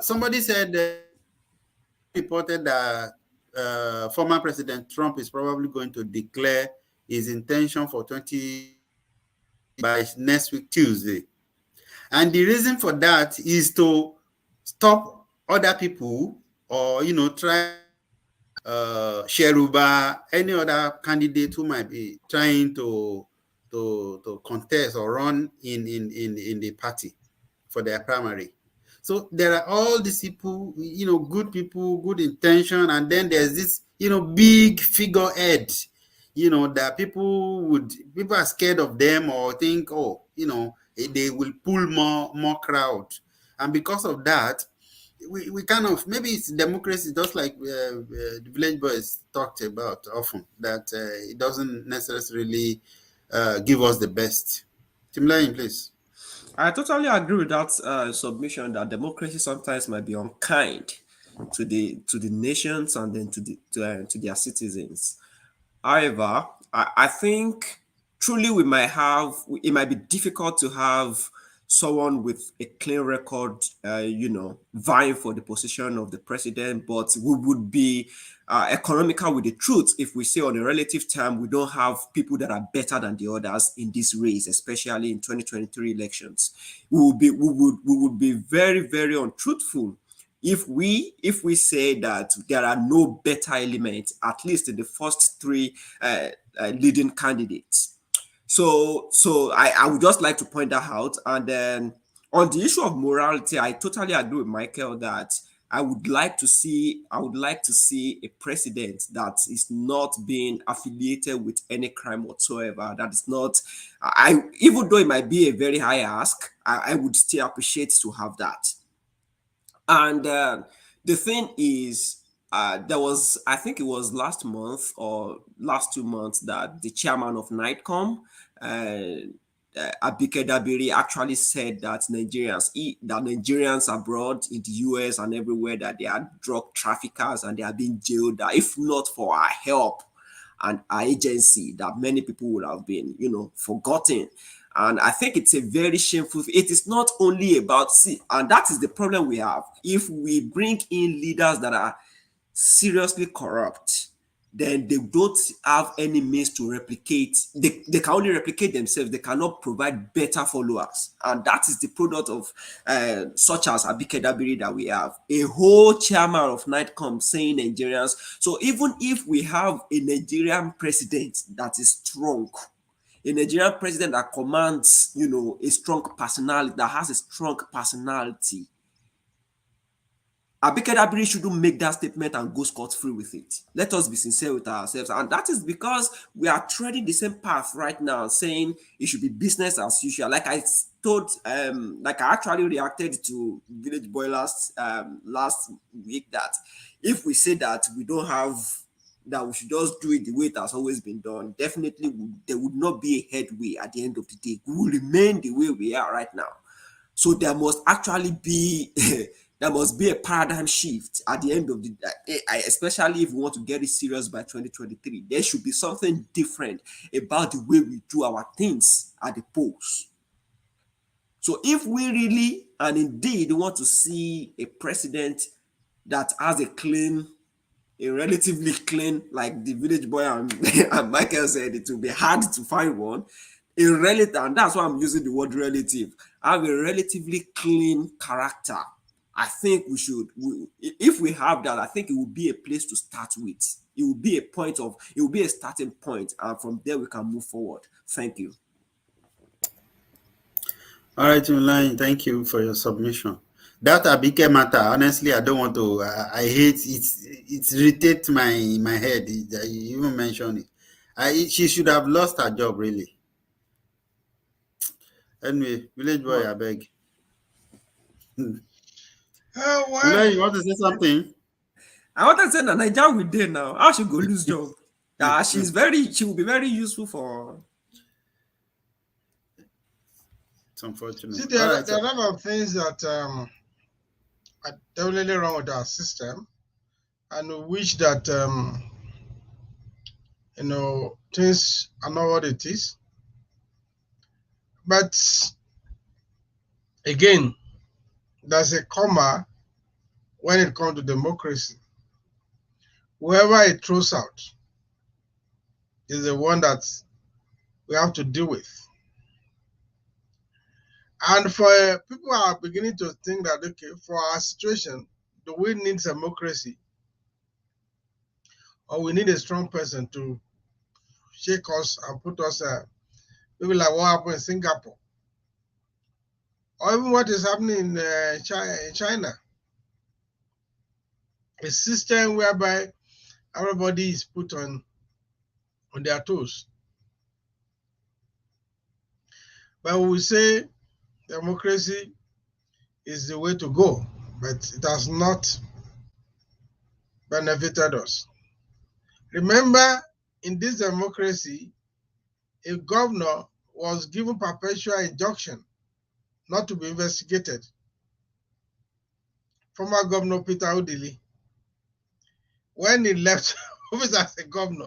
somebody said reported that former President Trump is probably going to declare his intention for 20 by next week Tuesday, and the reason for that is to stop other people, or try Sheruba, any other candidate who might be trying to contest or run in the party for their primary. So there are all these people, good people, good intention, and then there's this, big figurehead, that people are scared of them, or think, oh, they will pull more crowd, and because of that, we kind of, maybe it's democracy, just like the Village Boys talked about often, that it doesn't necessarily give us the best. Timlain, please. I totally agree with that submission that democracy sometimes might be unkind to the nations and then to their citizens. However, I think truly it might be difficult to have someone with a clean record, vying for the position of the president, but we would be economical with the truth if we say on a relative term we don't have people that are better than the others in this race, especially in 2023 elections. We would be very, very untruthful if we say that there are no better elements, at least in the first three leading candidates. So I would just like to point that out. And then on the issue of morality, I totally agree with Michael that I would like to see a president that is not being affiliated with any crime whatsoever. That is not, I even though it might be a very high ask, I would still appreciate to have that. And the thing is, there was, I think it was last month or last 2 months, that the chairman of NITCOM, Abike Dabiri, actually said that Nigerians abroad in the US and everywhere, that they are drug traffickers and they are being jailed. That if not for our help and our agency, that many people would have been, forgotten. And I think it's a very shameful. It is not only about, see, and that is the problem we have. If we bring in leaders that are seriously corrupt, then they don't have any means to replicate. They can only replicate themselves. They cannot provide better followers. And that is the product of such as Abike Dabiri that we have. A whole chairman of NITCOM saying Nigerians. So even if we have a Nigerian president that is strong, a Nigerian president that commands, a strong personality, that has a strong personality, Abike Dabiri shouldn't make that statement and go scot-free with it. Let us be sincere with ourselves. And that is because we are treading the same path right now, saying it should be business as usual. Like I actually reacted to Village Boy last week, that if we say that we don't have, that we should just do it the way it has always been done, definitely there would not be a headway at the end of the day. We will remain the way we are right now. So there must actually be there must be a paradigm shift at the end of the day, especially if we want to get it serious by 2023. There should be something different about the way we do our things at the polls. So if we really and indeed want to see a president that has a relatively clean, like the Village Boy and Michael said, it will be hard to find one. And that's why I'm using the word relative. Have a relatively clean character. I think if we have that, I think it will be a place to start with. It will be a starting point, and from there we can move forward. Thank you. All right, Line, thank you for your submission. That Abike matter, honestly, I don't want to. I hate it. It irritates my head. You even mentioned it. She should have lost her job, really. Anyway, Village Boy, I beg. Well, You want to say something? I want to say that Nigeria will do now. How she go lose job? She will be very useful for. It's unfortunate. see, there are a lot of things that are definitely wrong with our system, and we wish that things are not what it is. But again, there's a comma when it comes to democracy. Whoever it throws out is the one that we have to deal with. And for people are beginning to think that, okay, for our situation, do we need democracy? Or we need a strong person to shake us and put us, maybe like what happened in Singapore? Or even what is happening in China? A system whereby everybody is put on their toes. But we say democracy is the way to go, but it has not benefited us. Remember, in this democracy, a governor was given perpetual injunction not to be investigated. Former Governor Peter Odili, when he left office as a governor,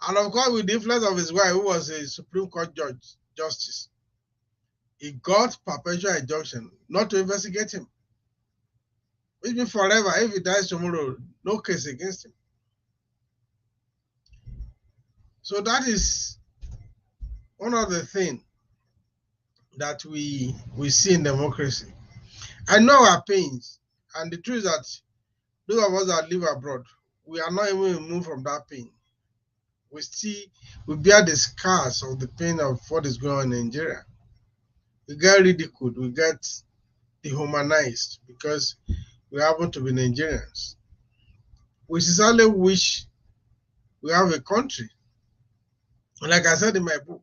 And of course, with the influence of his wife, who was a Supreme Court justice, he got perpetual injunction not to investigate him. Which means forever, if he dies tomorrow, no case against him. So that is one of the things that we see in democracy. I know our pains, and the truth is that those of us that live abroad, we are not even removed from that pain. We bear the scars of the pain of what is going on in Nigeria. We get ridiculed, we get dehumanized because we happen to be Nigerians. We sincerely wish we have a country. Like I said in my book,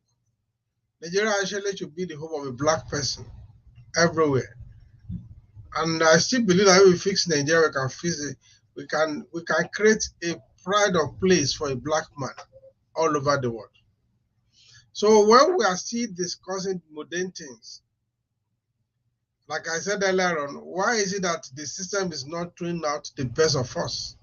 Nigeria actually should be the home of a black person everywhere. And I still believe that if we fix Nigeria, we can fix it. We can create a pride of place for a black man all over the world. So when we are still discussing modern things, like I said earlier on, why is it that the system is not throwing out the best of us?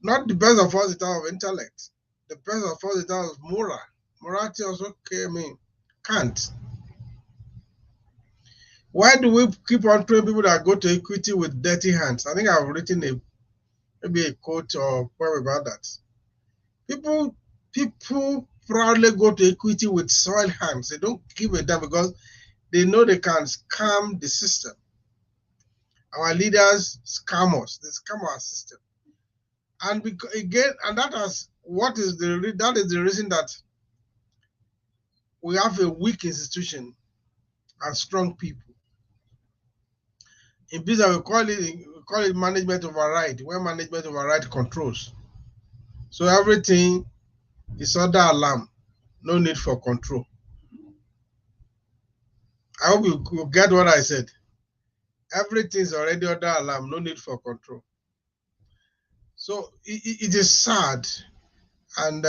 Not the best of us in terms of intellect, the best of us in terms of moral. Morality also can't. Why do we keep on training people that go to equity with dirty hands? I think I've written maybe a quote or poem about that. People proudly go to equity with soiled hands. They don't give a damn because they know they can scam the system. Our leaders scam us. They scam our system. And that is the reason that we have a weak institution and strong people. In business, we call it management override, where management override controls. So everything is under alarm, no need for control. I hope you get what I said. Everything is already under alarm, no need for control. So it is sad, and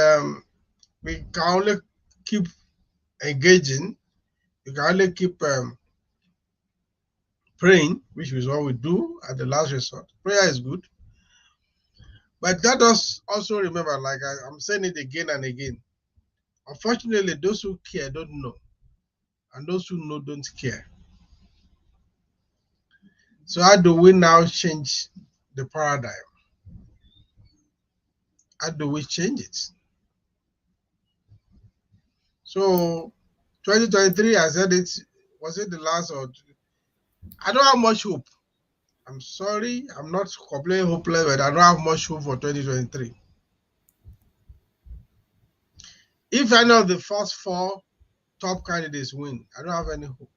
we can only keep engaging. We can only keep praying, which is what we do at the last resort. Prayer is good. But let us also remember, like I'm saying it again and again, unfortunately, those who care don't know, and those who know don't care. So how do we now change the paradigm? How do we change it? So 2023, I said it, was it the last or I don't have much hope. I'm sorry, I'm not completely hopeless, but I don't have much hope for 2023. If any of the first four top candidates win, I don't have any hope.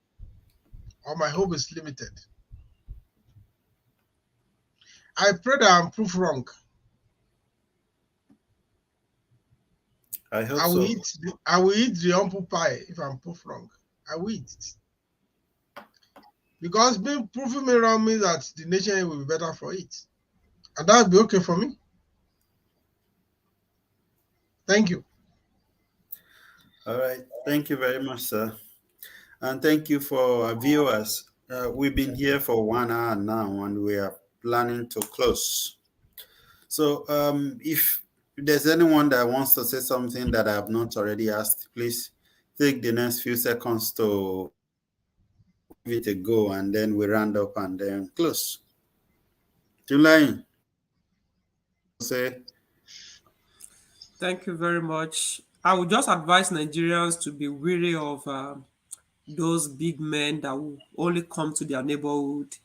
Or my hope is limited. I pray that I'm proved wrong. I hope so. I will eat the humble pie if I'm proved wrong. I will eat it. Because proving me wrong means that the nation will be better for it. And that will be okay for me. Thank you. All right. Thank you very much, sir. And thank you for our viewers. We've been here for 1 hour now, and we are planning to close. So if there's anyone that wants to say something that I have not already asked, please take the next few seconds to give it a go, and then we round up and then close. July, say. Thank you very much. I would just advise Nigerians to be wary of those big men that will only come to their neighborhood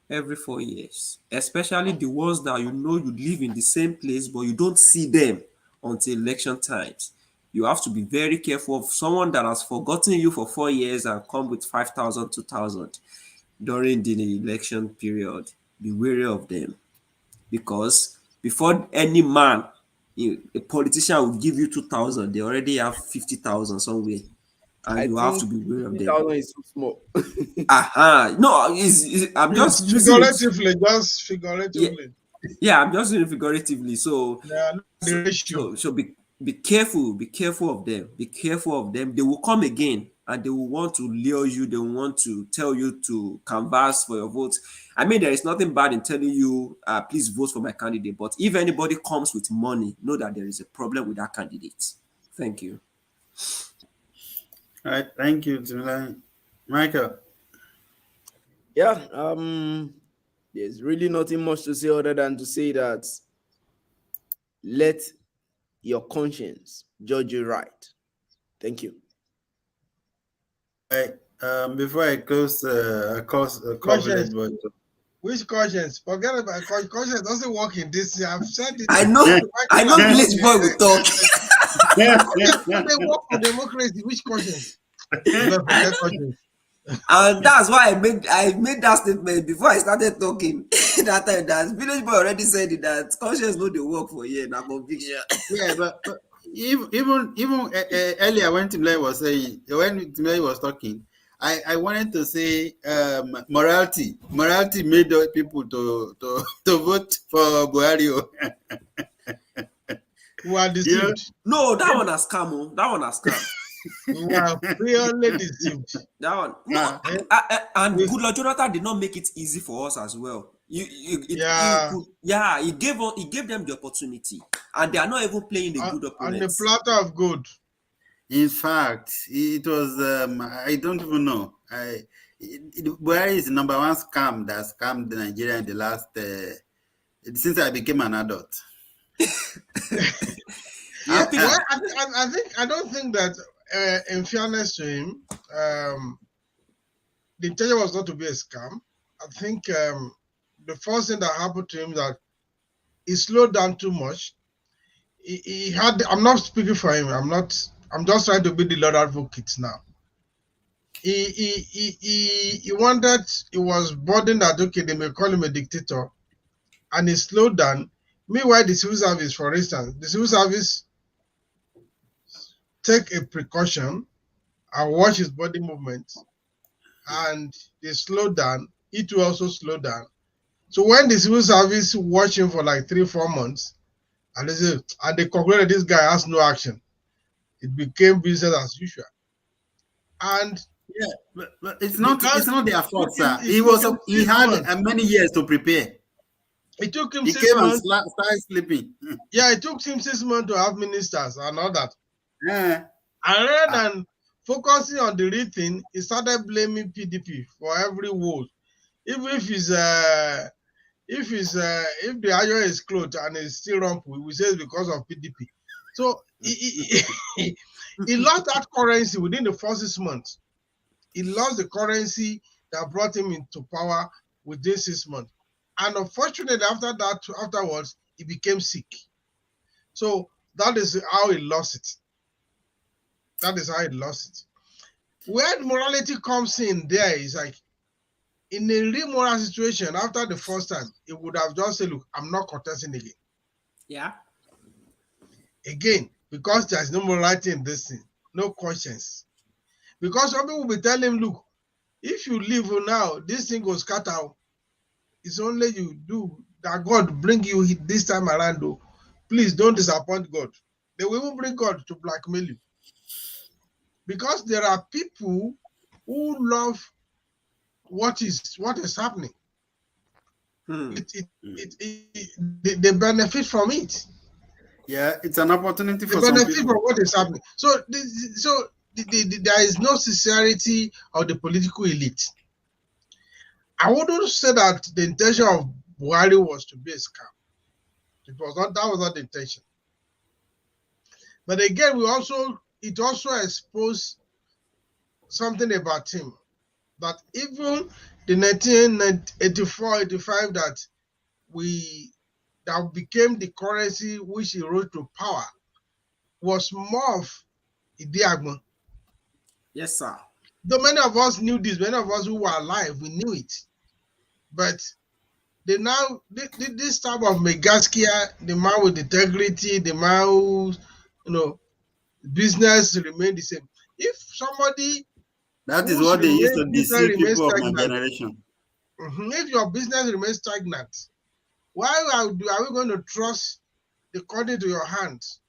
every 4 years, especially the ones that you live in the same place, but you don't see them until election times. You have to be very careful of someone that has forgotten you for 4 years and come with 5,000, 2,000 during the election period. Be wary of them, because before any man, a politician will give you 2,000, they already have 50,000 somewhere, and you have to be wary of them. 50,000 is too small. No, I'm just using figuratively, just figuratively. Yeah, I'm just using it figuratively. So, the ratio. so be careful of them. Be careful of them. They will come again. and they will want to lure you, they will want to tell you to canvass for your vote. I mean, there is nothing bad in telling you, please vote for my candidate. But if anybody comes with money, know that there is a problem with that candidate. Thank you. All right, thank you, Timothy. Michael. Yeah, there's really nothing much to say other than to say that let your conscience judge you right. Thank you. All right, before I close coverage, Conscience. but Which conscience? Forget about conscience. Doesn't work in this. I've said it. I know village boy will talk. They work for democracy. Which conscience? Forget conscience. And that's why I made that statement before I started talking. That time that village boy already said it, that conscience no dey work for here, na conviction. yeah, but even earlier when Timley was saying, when Timley was talking, I wanted to say morality made people to vote for Buhari. We are deceived. No, that one has scam. Oh. That one has scam. We are really deceived. That one. No, and Goodluck Jonathan did not make it easy for us as well. He gave them the opportunity, and they are not even playing the good opponents. On the platter of gold. In fact, it was I don't even know. Buhari is the number one scam that scammed Nigeria in the last since I became an adult. I don't think that in fairness to him, the intention was not to be a scam. I think the first thing that happened to him that he slowed down too much. He had. I'm not speaking for him. I'm just trying to be the Lord advocate now. He wanted. He was burdened that okay, they may call him a dictator, and he slowed down. Meanwhile, the civil service, for instance, the civil service take a precaution and watch his body movements, and they slow down. It will also slow down. So when the civil service watch him for like 3-4 months, and they concluded this guy has no action, it became business as usual. And yeah, but it's not their fault, sir. He had many years to prepare. It took him he 6 months. He came and started sleeping. Yeah, it took him 6 months to have ministers and all that. Yeah. And rather than focusing on the real thing, he started blaming PDP for every woe. Even if the iron is closed and it's still rumpled, we say it's because of PDP. So he lost that currency within the first 6 months. He lost the currency that brought him into power within 6 months. And unfortunately, afterwards, he became sick. So that is how he lost it. That is how he lost it. Where morality comes in there is like, in a real moral situation, after the first time, he would have just said, look, I'm not contesting again. Yeah. Again, because there's no morality in this thing, no conscience. Because some people will be telling him, look, if you leave now, this thing goes cut out. It's only you do that God bring you this time around, though. Please don't disappoint God. They will even bring God to blackmail you. Because there are people who love what is happening. They benefit from it. Yeah, it's an opportunity for some people. They benefit from people. what is happening. So there is no sincerity of the political elite. I wouldn't say that the intention of Buhari was to be a scam. It was not. That was not the intention. But again, it also exposed something about him, that even the 1984-85 that became the currency which he rose to power was more of Idiagbon. Yes, sir. Though many of us knew this, many of us who were alive, we knew it. But they now, this type of Megaskia, the man with integrity, the man who, business remain the same. If somebody... That is what they used to deceive people of my generation. If your business remains stagnant, why are we going to trust the country to your hands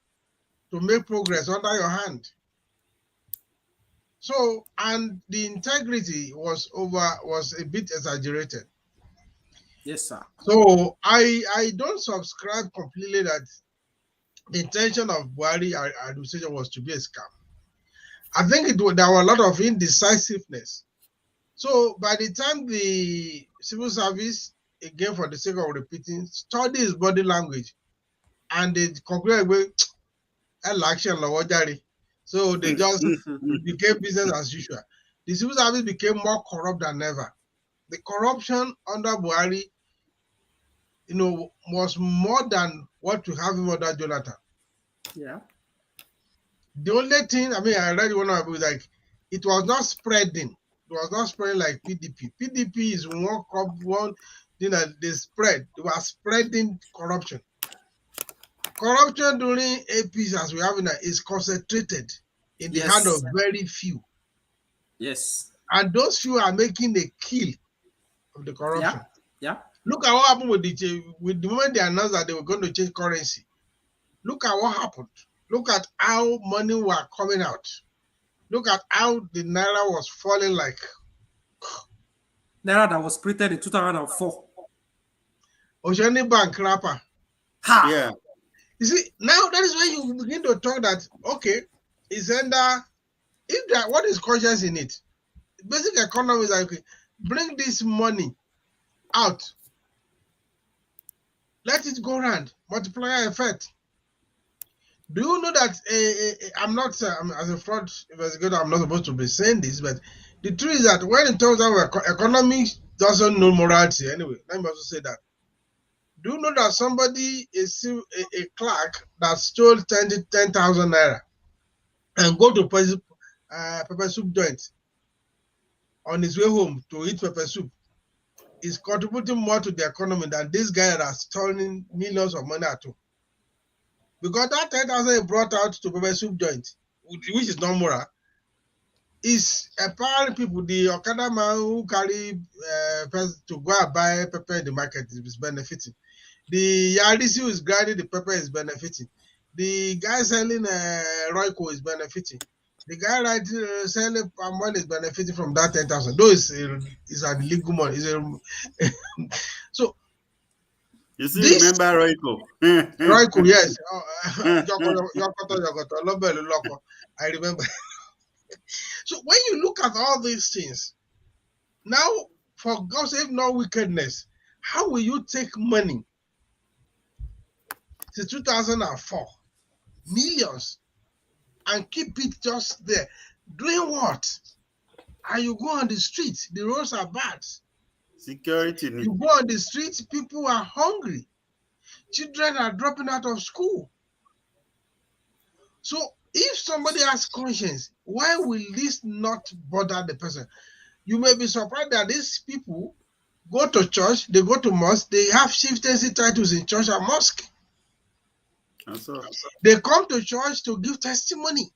to make progress under your hand? So, and the integrity was a bit exaggerated. Yes, sir. So I don't subscribe completely that the intention of Buhari administration was to be a scam. I think there were a lot of indecisiveness. So by the time the civil service, again for the sake of repeating, study his body language, and they concluded with election. So they just became business as usual. The civil service became more corrupt than ever. The corruption under Buhari, was more than what we have under Jonathan. Yeah. The only thing, I mean, I read one of it was like, it was not spreading. It was not spreading like PDP. PDP is one thing that they spread. They were spreading corruption. Corruption during APs, as we have it, is concentrated in the hand of very few. Yes. And those few are making a kill of the corruption. Yeah. Look at what happened with the moment they announced that they were going to change currency. Look at what happened. Look at how money were coming out. Look at how the Naira was falling like. Naira that was printed in 2004. Oceanic Bank rapper. Ha! Yeah. You see, now that is when you begin to talk that, okay, it's under, what is conscious in it? Basic economy is like, okay, bring this money out. Let it go around. Multiplier effect. Do you know that I'm not, as a fraud investigator, I'm not supposed to be saying this, but the truth is that when it turns out economy doesn't know morality anyway, let me also say that. Do you know that somebody is a clerk that stole 10,000 naira and go to pepper soup joint on his way home to eat pepper soup is contributing more to the economy than this guy that's stolen millions of money at home? Because that 10,000 he brought out to pepper soup joint, which is not moral, is empowering people. The Okada man who carry to go and buy pepper in the market is benefiting. The Yarisi who is grinding the pepper is benefiting. The guy selling Royco is benefiting. The guy selling palm oil is benefiting from that 10,000. Though it's an illegal money. So you still remember Royco? Royco, yes. I remember. So when you look at all these things, now for God's sake, no wickedness, how will you take money since 2004, millions, and keep it just there? Doing what? And you go on the street, the roads are bad. Security. You go on the street, people are hungry. Children are dropping out of school. So if somebody has conscience, why will this not bother the person? You may be surprised that these people go to church, they go to mosque, they have chieftaincy titles in church and mosque. They come to church to give testimony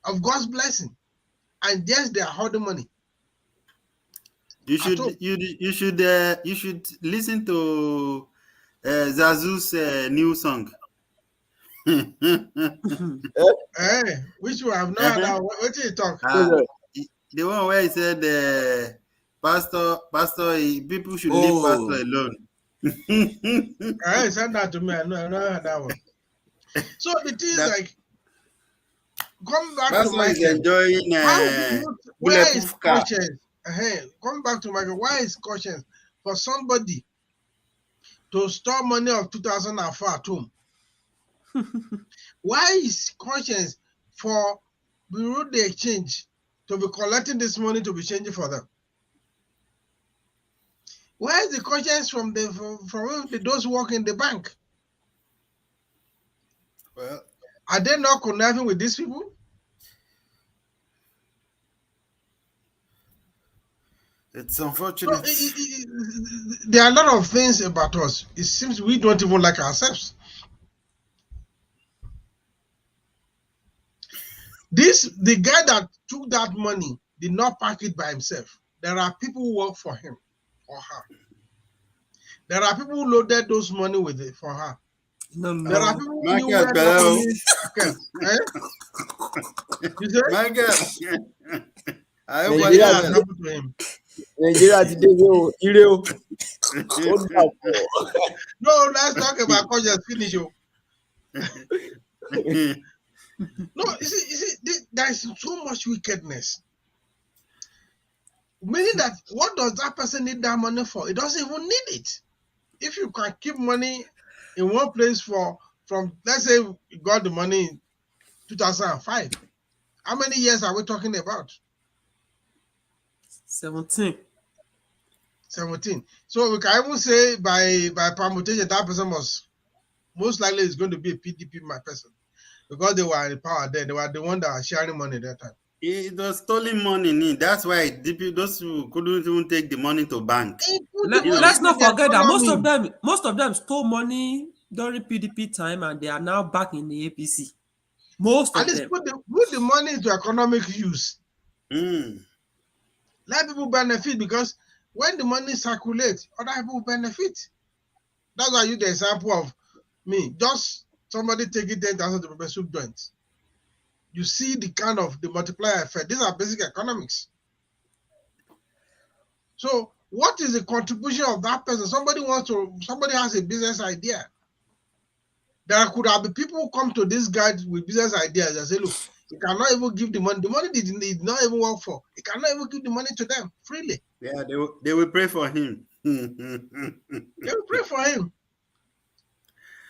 of God's blessing, and yes, they are holding money. You should listen to Zazu's new song. Which one? I've not heard. What did he talk? The one where he said, Pastor, people should leave Pastor alone. Send that to me. I know that one. So the thing is like, come back Pastor to Michael. Is enjoying where is conscience? Come back to Michael. Why is conscience for somebody to store money of 2004 at home? Why is conscience for Bureau de Exchange to be collecting this money to be changing for them? Where is the conscience from those who work in the bank? Well, are they not conniving with these people? It's unfortunate. There are a lot of things about us. It seems we don't even like ourselves. The guy that took that money did not pack it by himself. There are people who work for him or her. There are people who loaded those money with it for her. No. There are people who knew where the money. Okay. You say Michael, I hope what what Nigeria you has today, are. happened to him? Nigeria today, yo, ire o. Ó dàbọ̀. No, let's talk about conscience. Finish you. No, there's so much wickedness. Meaning that what does that person need that money for? It doesn't even need it. If you can keep money in one place from let's say you got the money in 2005, how many years are we talking about? 17. 17. So we can even say by permutation that person most likely is going to be a PDP my person because they were in power then. They were the one that were sharing money at that time. It was stolen money. That's why those who couldn't even take the money to bank. They put the money Let's to not the forget that economy. most of them stole money during PDP time and they are now back in the APC. Most At of least them. put the money into economic use. Mm. Let people benefit because when the money circulates, other people benefit. That's why I use the example of me. Just somebody taking 10,000 to prepare soup joints. You see the kind of the multiplier effect. These are basic economics. So what is the contribution of that person? Somebody has a business idea. There could have been people who come to this guy with business ideas and say, look, he cannot even give the money. The money did not even work for. He cannot even give the money to them freely. Yeah, they will pray for him. They will pray for him.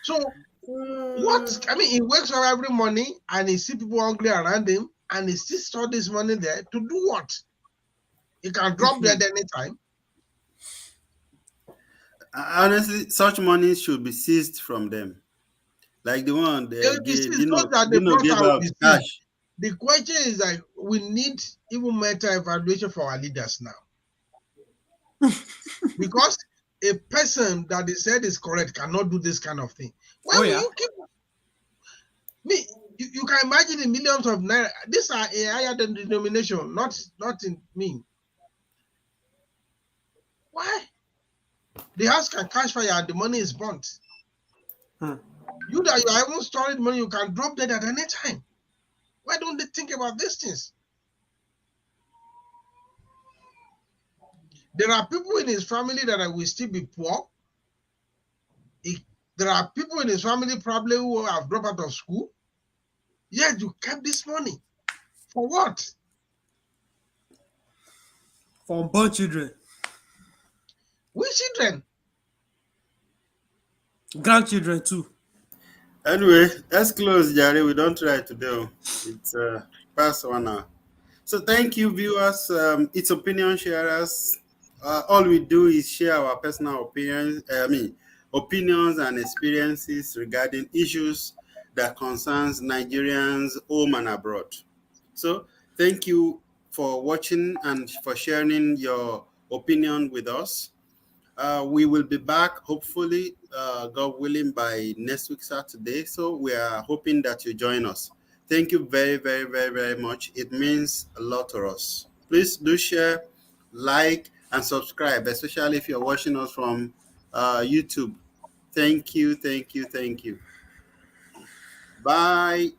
So he wakes up every morning and he see people hungry around him and he still store this money there to do what? He can drop dead anytime. Honestly, such money should be seized from them. Like the one They will be seized. Those that they Dino brought gave out will out be seized. cash. The question is like we need even meta evaluation for our leaders now. Because a person that is said is correct cannot do this kind of thing. Why Oh will yeah. you keep me? You can imagine the millions of naira. These are a higher than denomination, not in me. Why? The house can catch fire and the money is burnt. Hmm. You that you are even storing money, you can drop dead at any time. Why don't they think about these things? There are people in his family that will still be poor. There are people in his family probably who have dropped out of school. Yet you kept this money. For what? For unborn children, Which children? grandchildren too. Anyway, let's close, Jerry. We don't try to do. It's past 1 hour. So thank you, viewers. It's opinion sharers. All we do is share our personal opinions. Opinions and experiences regarding issues that concerns Nigerians home and abroad. So thank you for watching and for sharing your opinion with us. We will be back, hopefully, God willing, by next week, Saturday. So we are hoping that you join us. Thank you very, very, very, very much. It means a lot to us. Please do share, like, and subscribe, especially if you're watching us from YouTube. Thank you, thank you, thank you. Bye.